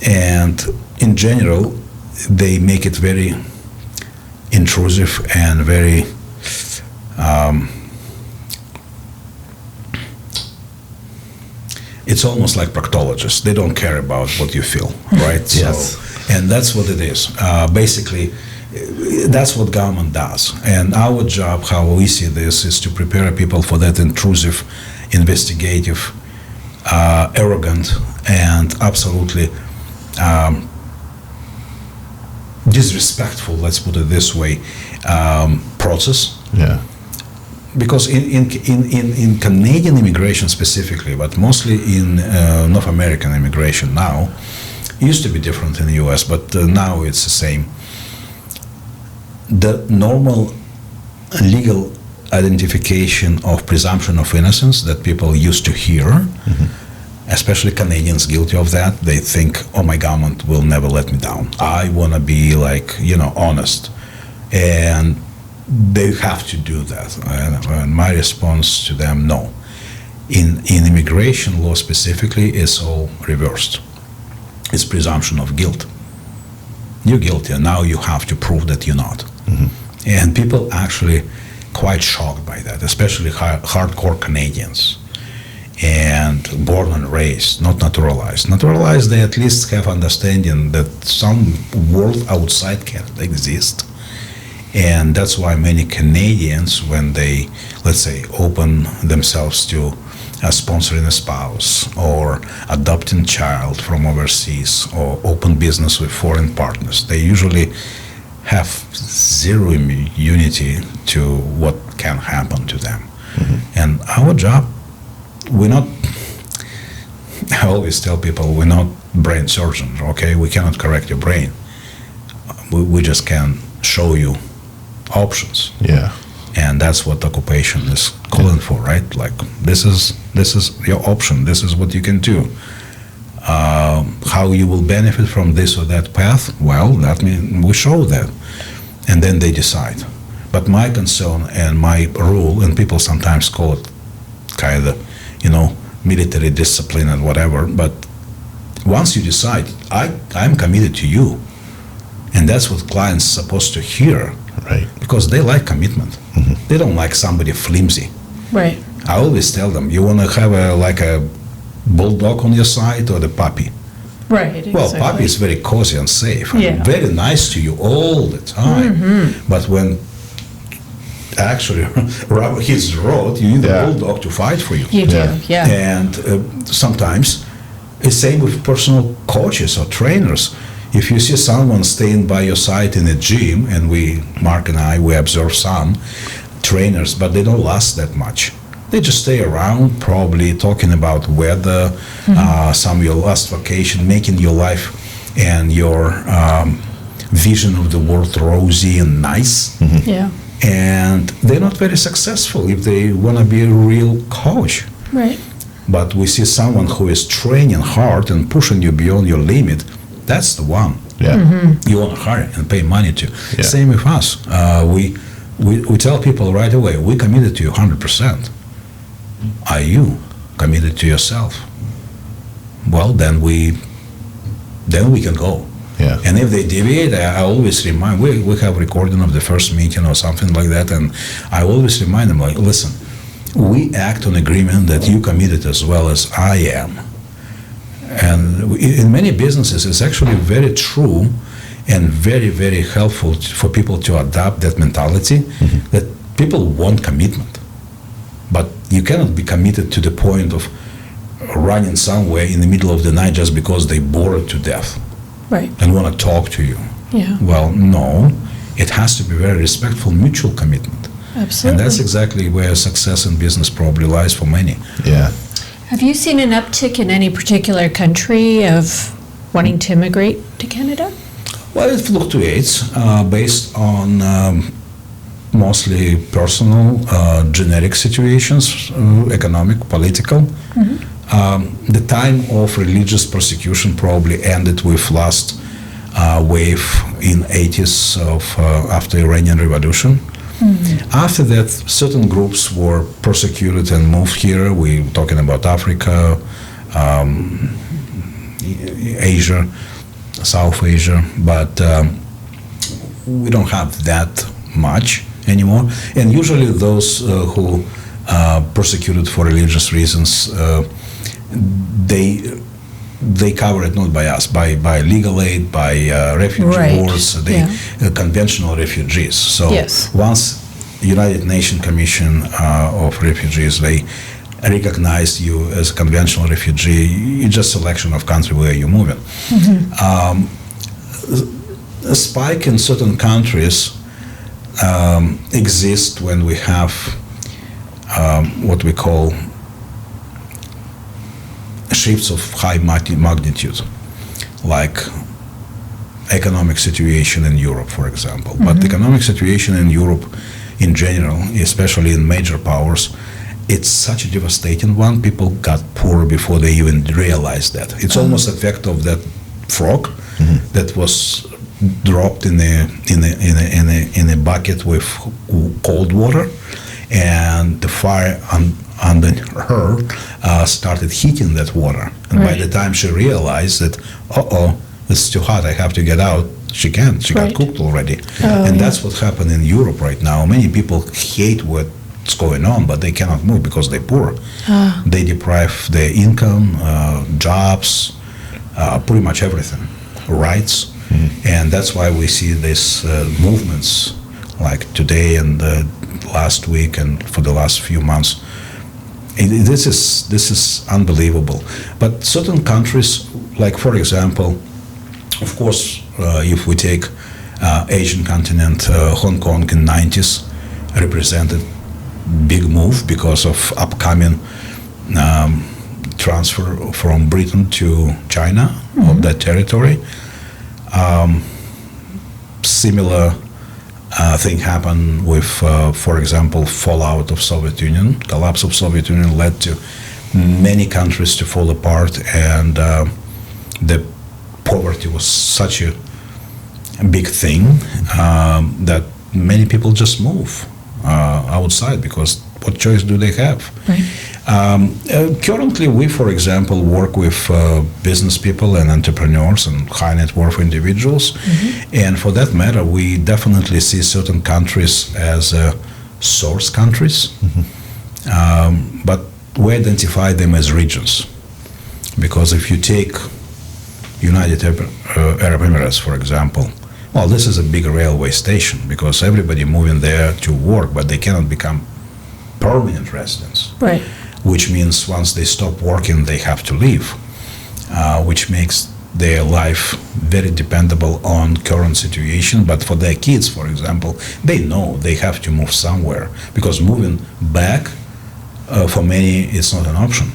And in general, they make it very intrusive and very it's almost like proctologists. They don't care about what you feel, right? Yes. So, and that's what it is. Basically, that's what government does. And our job, how we see this, is to prepare people for that intrusive, investigative, arrogant, and absolutely disrespectful, let's put it this way, process. Yeah. Because in Canadian immigration specifically, but mostly in North American immigration now, it used to be different in the US, but now it's the same. The normal legal identification of presumption of innocence that people used to hear, especially Canadians guilty of that. They think, oh, my government will never let me down. I want to be honest. And they have to do that. And my response to them, no. In immigration law specifically, it's all reversed. It's presumption of guilt. You're guilty, and now you have to prove that you're not. And people actually quite shocked by that, especially hardcore Canadians. And born and raised, not naturalized. Naturalized, they at least have understanding that some world outside can exist. And that's why many Canadians, when they, let's say, open themselves to sponsoring a spouse or adopting a child from overseas or open business with foreign partners, they usually have zero immunity to what can happen to them. And our job, I always tell people, we're not brain surgeons, okay? We cannot correct your brain. We just can show you options. Yeah. And that's what occupation is calling for, right? Like, this is your option. This is what you can do. How you will benefit from this or that path? Well, that means we show that. And then they decide. But my concern and my rule, and people sometimes call it kind of, military discipline and whatever, but once you decide, I'm committed to you. And that's what clients are supposed to hear. Right. Because they like commitment. They don't like somebody flimsy. Right. I always tell them, you want to have a bulldog on your side or the puppy? Right, exactly. Well, puppy is very cozy and safe. Yeah. And very nice to you all the time. But when actually rubber hits the road, you need a bulldog to fight for you. You do, yeah. And sometimes it's same with personal coaches or trainers. If you see someone staying by your side in a gym, and Mark and I, we observe some trainers, but they don't last that much. They just stay around, probably talking about weather, some of your last vacation, making your life and your vision of the world rosy and nice. Yeah. And they're not very successful if they want to be a real coach. Right. But we see someone who is training hard and pushing you beyond your limit. That's the one. Yeah. You want to hire and pay money to. Yeah. Same with us. We tell people right away, we committed to you 100%. Are you committed to yourself? Well, then we can go. Yeah. And if they deviate, I always remind, we have recording of the first meeting or something like that, and I always remind them, like, listen, we act on agreement that you committed as well as I am. And in many businesses, it's actually very true and very, very helpful for people to adopt that mentality, that people want commitment. But you cannot be committed to the point of running somewhere in the middle of the night just because they bored to death. Right. And want to talk to you. Yeah. Well, no, it has to be very respectful, mutual commitment. Absolutely. And that's exactly where success in business probably lies for many. Yeah. Have you seen an uptick in any particular country of wanting to immigrate to Canada? Well, it fluctuates based on mostly personal, genetic situations, economic, political. The time of religious persecution probably ended with last wave in 80s of after Iranian Revolution. After that, certain groups were persecuted and moved here. We're talking about Africa, Asia, South Asia, but we don't have that much anymore. And usually those who persecuted for religious reasons, they cover it not by us, by legal aid, by refugee boards, conventional refugees. So once United Nations Commission of Refugees, they recognize you as a conventional refugee, it's just selection of country where you're moving. A spike in certain countries exists when we have what we call shifts of high magnitude, like economic situation in Europe, for example. But the economic situation in Europe in general, especially in major powers, it's such a devastating one. People got poor before they even realized that. It's almost effect of that frog that was dropped in a bucket with cold water, and the fire under her started heating that water. And by the time she realized that, it's too hot, I have to get out, she can't. She got cooked already. And that's what happened in Europe right now. Many people hate what's going on, but they cannot move because they're poor. They deprive their income, jobs, pretty much everything, rights. And that's why we see these movements like today and last week and for the last few months. This is unbelievable. But certain countries, like for example, of course, if we take Asian continent, Hong Kong in 90s represented big move because of upcoming transfer from Britain to China of that territory. Similar thing happened with, for example, fallout of Soviet Union. Collapse of Soviet Union led to many countries to fall apart, and the poverty was such a big thing that many people just move outside because what choice do they have? Currently, we, for example, work with business people and entrepreneurs and high net worth individuals. And for that matter, we definitely see certain countries as source countries. But we identify them as regions. Because if you take United Arab Emirates, for example, well, this is a big railway station because everybody moving there to work, but they cannot become permanent residents. Right. Which means once they stop working, they have to leave, which makes their life very dependable on current situation. But for their kids, for example, they know they have to move somewhere because moving back for many is not an option.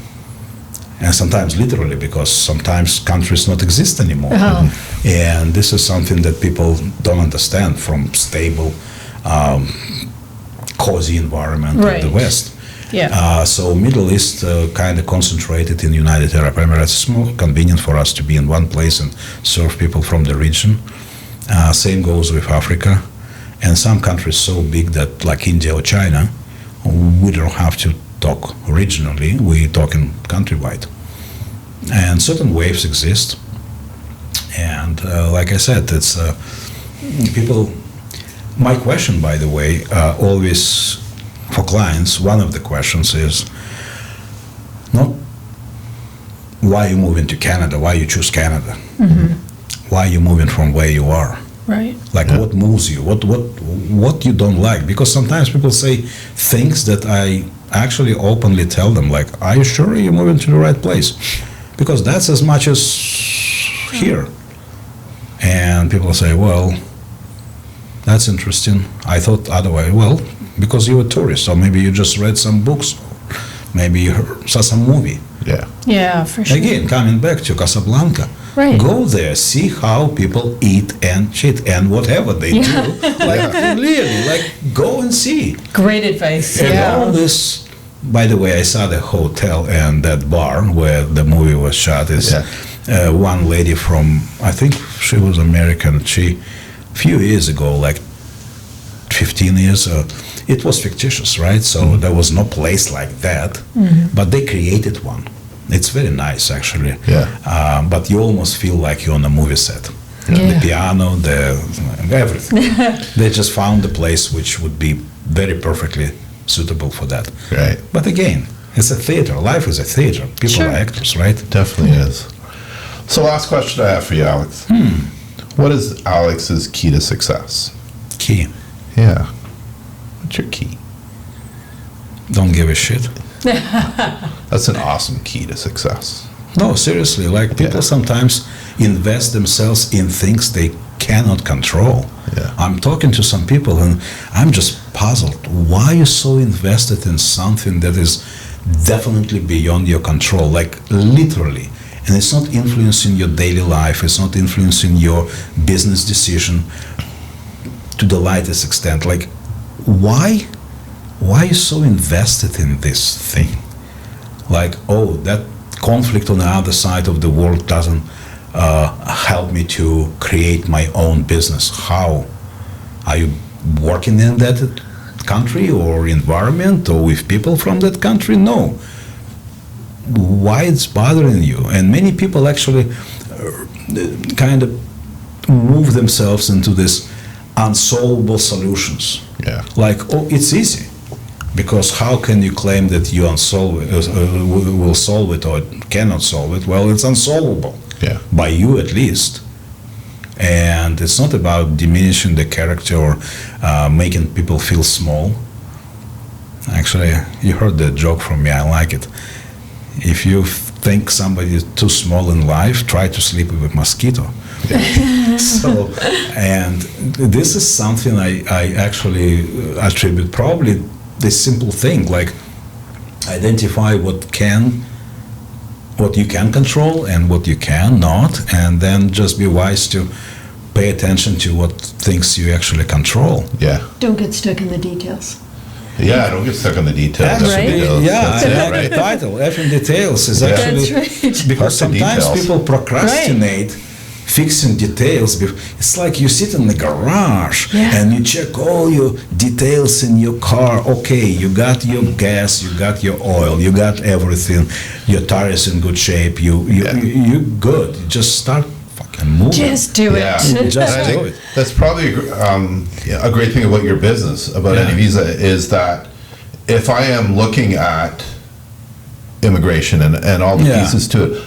And sometimes literally, because sometimes countries not exist anymore. And this is something that people don't understand from stable, cozy environment of the West. So Middle East kind of concentrated in United Arab Emirates. It's more convenient for us to be in one place and serve people from the region. Same goes with Africa. And some countries so big that, like India or China, we don't have to talk regionally, we're talking countrywide. And certain waves exist. And like I said, it's people, my question, by the way, always for clients, one of the questions is not why you moving to Canada, why you choose Canada, why you moving from where you are. Right. Like what moves you, what you don't like, because sometimes people say things that I actually openly tell them, like, are you sure you're moving to the right place? Because that's as much as here. And people say, well, that's interesting. I thought otherwise. Well, because you're a tourist, or maybe you just read some books, maybe you saw some movie. Yeah, for sure. Again, coming back to Casablanca. Right. Go there, see how people eat and shit and whatever they do. Like, really, like, go and see. Great advice. And all this, by the way, I saw the hotel and that bar where the movie was shot. Is one lady from, I think she was American. She, a few years ago, like 15 years, it was fictitious, right? So there was no place like that, but they created one. It's very nice, actually. But you almost feel like you're on a movie set. The piano, everything. They just found a place which would be very perfectly suitable for that. Right. But again, it's a theater. Life is a theater. People are actors, right? Definitely is. So last question I have for you, Alex. What is Alex's key to success? Key. Yeah. What's your key? Don't give a shit. That's an awesome key to success. No, seriously, like people sometimes invest themselves in things they cannot control. I'm talking to some people and I'm just puzzled. Why are you so invested in something that is definitely beyond your control, like literally? And it's not influencing your daily life, it's not influencing your business decision to the lightest extent. Like, why are you so invested in this thing? Like, oh, that conflict on the other side of the world doesn't help me to create my own business. How? Are you working in that country or environment or with people from that country? No. Why it's bothering you? And many people actually kind of move themselves into this unsolvable solutions. Yeah. Like, oh, it's easy. Because how can you claim that you will solve it or cannot solve it? Well, it's unsolvable. Yeah. By you at least. And it's not about diminishing the character or making people feel small. Actually, you heard the joke from me, I like it. If you think somebody is too small in life, try to sleep with a mosquito. Yeah. So, and this is something I actually attribute probably this simple thing, like identify what you can control and what you cannot, and then just be wise to pay attention to what things you actually control. Yeah. Don't get stuck in the details. Yeah, don't get stuck on the details. Right? That's it, and right? the title, Effing Details, is actually That's right. because Fuck the sometimes details. people procrastinate fixing details. It's like you sit in the garage and you check all your details in your car. Okay, you got your gas, you got your oil, you got everything. Your tire is in good shape. You good. You just start fucking moving. Just do it. Yeah. Just And I do think it. that's probably a great thing about your business, about Yeah. AnyVisa, is that if I am looking at immigration and all the Yeah. pieces to it,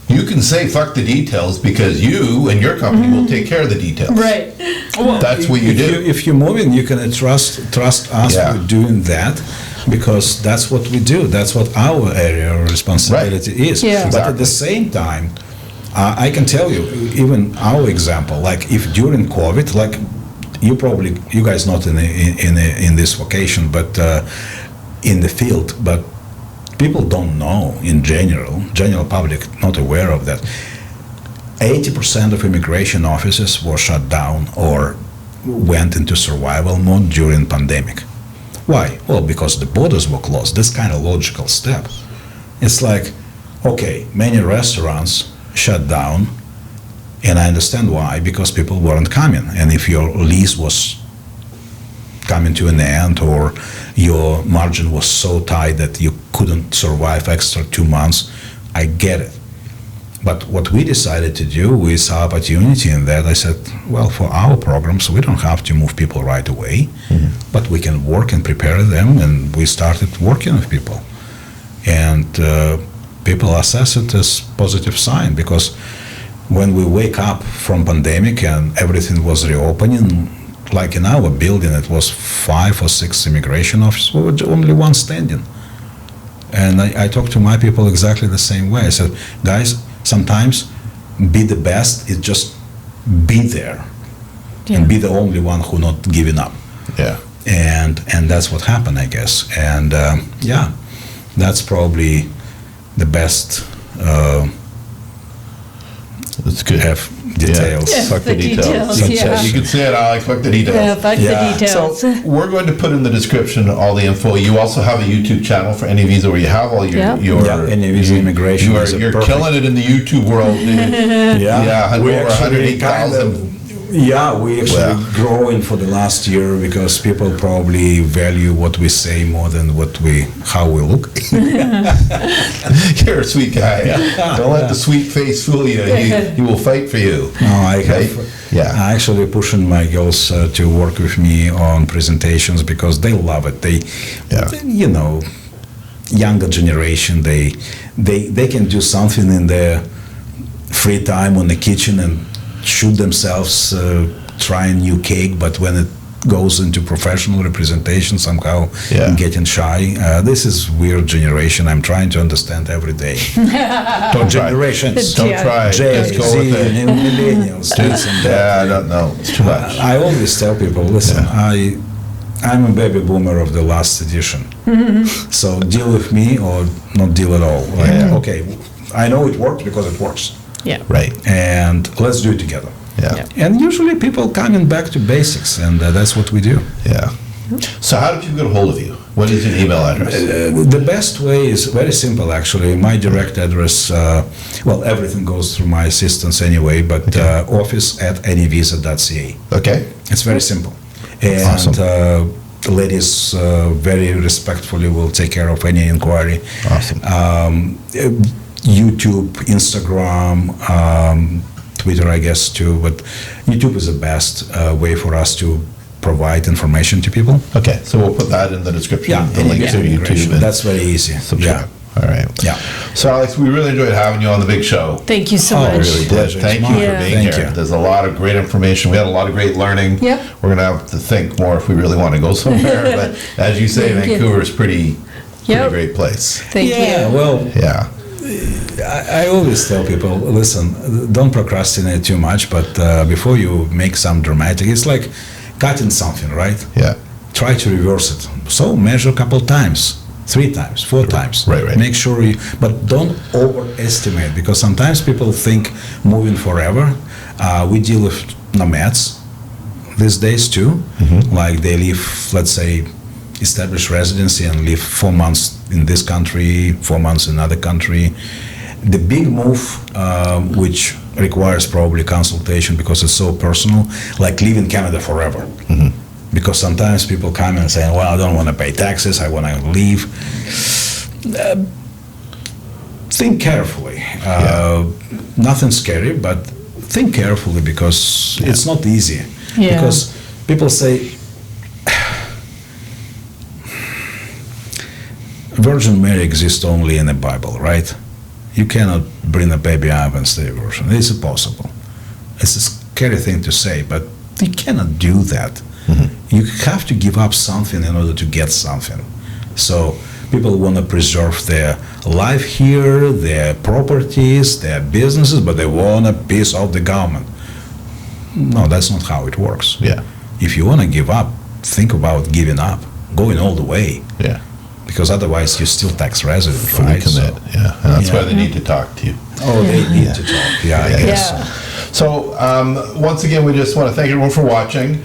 you can say fuck the details because you and your company will take care of the details. Right. That's what you if do. If you're moving, you can trust us Yeah. with doing that, because that's what we do. That's what our area of responsibility is. Yeah. But at the same time, I can tell you, even our example, like if during COVID, like you guys not in this vocation, but in the field, but people don't know in general public not aware of that. 80% of immigration offices were shut down or went into survival mode during pandemic. Why? Well, because the borders were closed. This kind of logical step. It's like, okay, many restaurants shut down, and I understand why, because people weren't coming. And if your lease was coming to an end or your margin was so tight that you couldn't survive extra 2 months, I get it. But what we decided to do, we saw opportunity in that. I said, well, for our programs, we don't have to move people right away, but we can work and prepare them, and we started working with people. And people assess it as positive sign, because when we wake up from pandemic and everything was reopening, like in our building, it was 5 or 6 immigration offices, we were only one standing. And I talked to my people exactly the same way. I said, guys, sometimes be the best is just be there and be the only one who not giving up. Yeah. And that's what happened, I guess. And that's probably the best That's good. F details. Yeah. Fuck the The details. details, yeah. You can say it, Alex, fuck the details. Yeah, fuck Yeah. the details. So we're going to put in the description all the info. You also have a YouTube channel for AnyVisa where you have all your Yep. AnyVisa immigration is a You're perfect- killing it in the YouTube world. Yeah, we over actually 108,000. we actually growing for the last year because people probably value what we say more than how we look. You're a sweet guy. Don't let the sweet face fool you. He will fight for you. No, I have. Right? Yeah. I actually pushing my girls to work with me on presentations because they love it. They, younger generation. They can do something in their free time on the kitchen and shoot themselves trying new cake, but when it goes into professional representation, somehow getting shy. This is weird generation. I'm trying to understand every day. Don't try. Generations. Don't try. Just go with it. and millennials. This and that. Yeah, I don't know. It's too much. I always tell people, listen, I'm a baby boomer of the last edition. So deal with me or not deal at all. Okay, I know it works because it works. Yeah. Right. And let's do it together. Yeah. And usually people coming back to basics, and that's what we do. Yeah. So how do people get a hold of you? What is your email address? The best way is very simple, actually. My direct address, everything goes through my assistants anyway, but office@anyvisa.ca. Okay. It's very simple. And Awesome. The ladies very respectfully will take care of any inquiry. Awesome. YouTube, Instagram, Twitter, I guess, too. But YouTube is the best way for us to provide information to people. Okay, so we'll put that in the description. Yeah, The link to YouTube. And that's very easy. subscribe. All right. Yeah. So, Alex, we really enjoyed having you on the big show. Thank you so Oh, much. really? Did. Thank you Yeah. for being Thank here. you. There's a lot of great information. We had a lot of great learning. Yep. We're going to have to think more if we really want to go somewhere. But as you say, Thank you. Vancouver is pretty Yep. great place. Thank Yeah, you. well, Yeah. I always tell people, listen, don't procrastinate too much, but before you make some dramatic, it's like cutting something, right? Yeah. Try to reverse it. So measure a couple times, 3 times, 4 times. Right. Make sure but don't overestimate, because sometimes people think moving forever. We deal with nomads these days too. Like they live, let's say, established residency and live 4 months in this country, 4 months in another country. The big move, which requires probably consultation because it's so personal, like live in Canada forever. Because sometimes people come and say, well, I don't want to pay taxes, I want to leave. Think carefully. Nothing scary, but think carefully, because it's not easy. Yeah. Because people say, Virgin Mary exists only in the Bible, right? You cannot bring a baby up and stay a virgin. It's impossible. It's a scary thing to say, but you cannot do that. You have to give up something in order to get something. So people want to preserve their life here, their properties, their businesses, but they want a piece of the government. No, that's not how it works. Yeah. If you want to give up, think about giving up, going all the way. Yeah. Because otherwise you're still tax resident, Fully right? commit. So- Yeah. And that's why Yeah. they need to talk to you. Oh, they need to talk. Yeah, I guess. Yeah. So, once again, we just want to thank everyone for watching.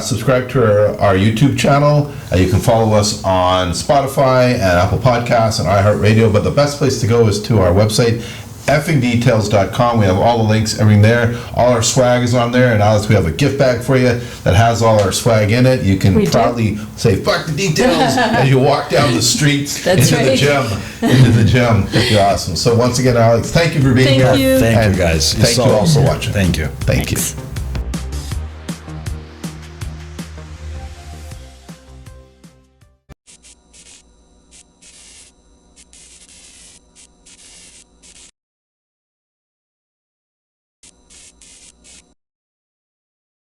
Subscribe to our YouTube channel. You can follow us on Spotify and Apple Podcasts and iHeartRadio. But the best place to go is to our website, effingdetails.com. We have all the links, everything there. All our swag is on there. And Alex, we have a gift bag for you that has all our swag in it. You can We do. proudly say, fuck the details, as you walk down the streets That's into the right. gym. Into the gym. You're awesome. So once again, Alex, thank you for being Thank here. you. Thank And you, guys. Thank you all for watching. Thank you. Thank you. Thanks.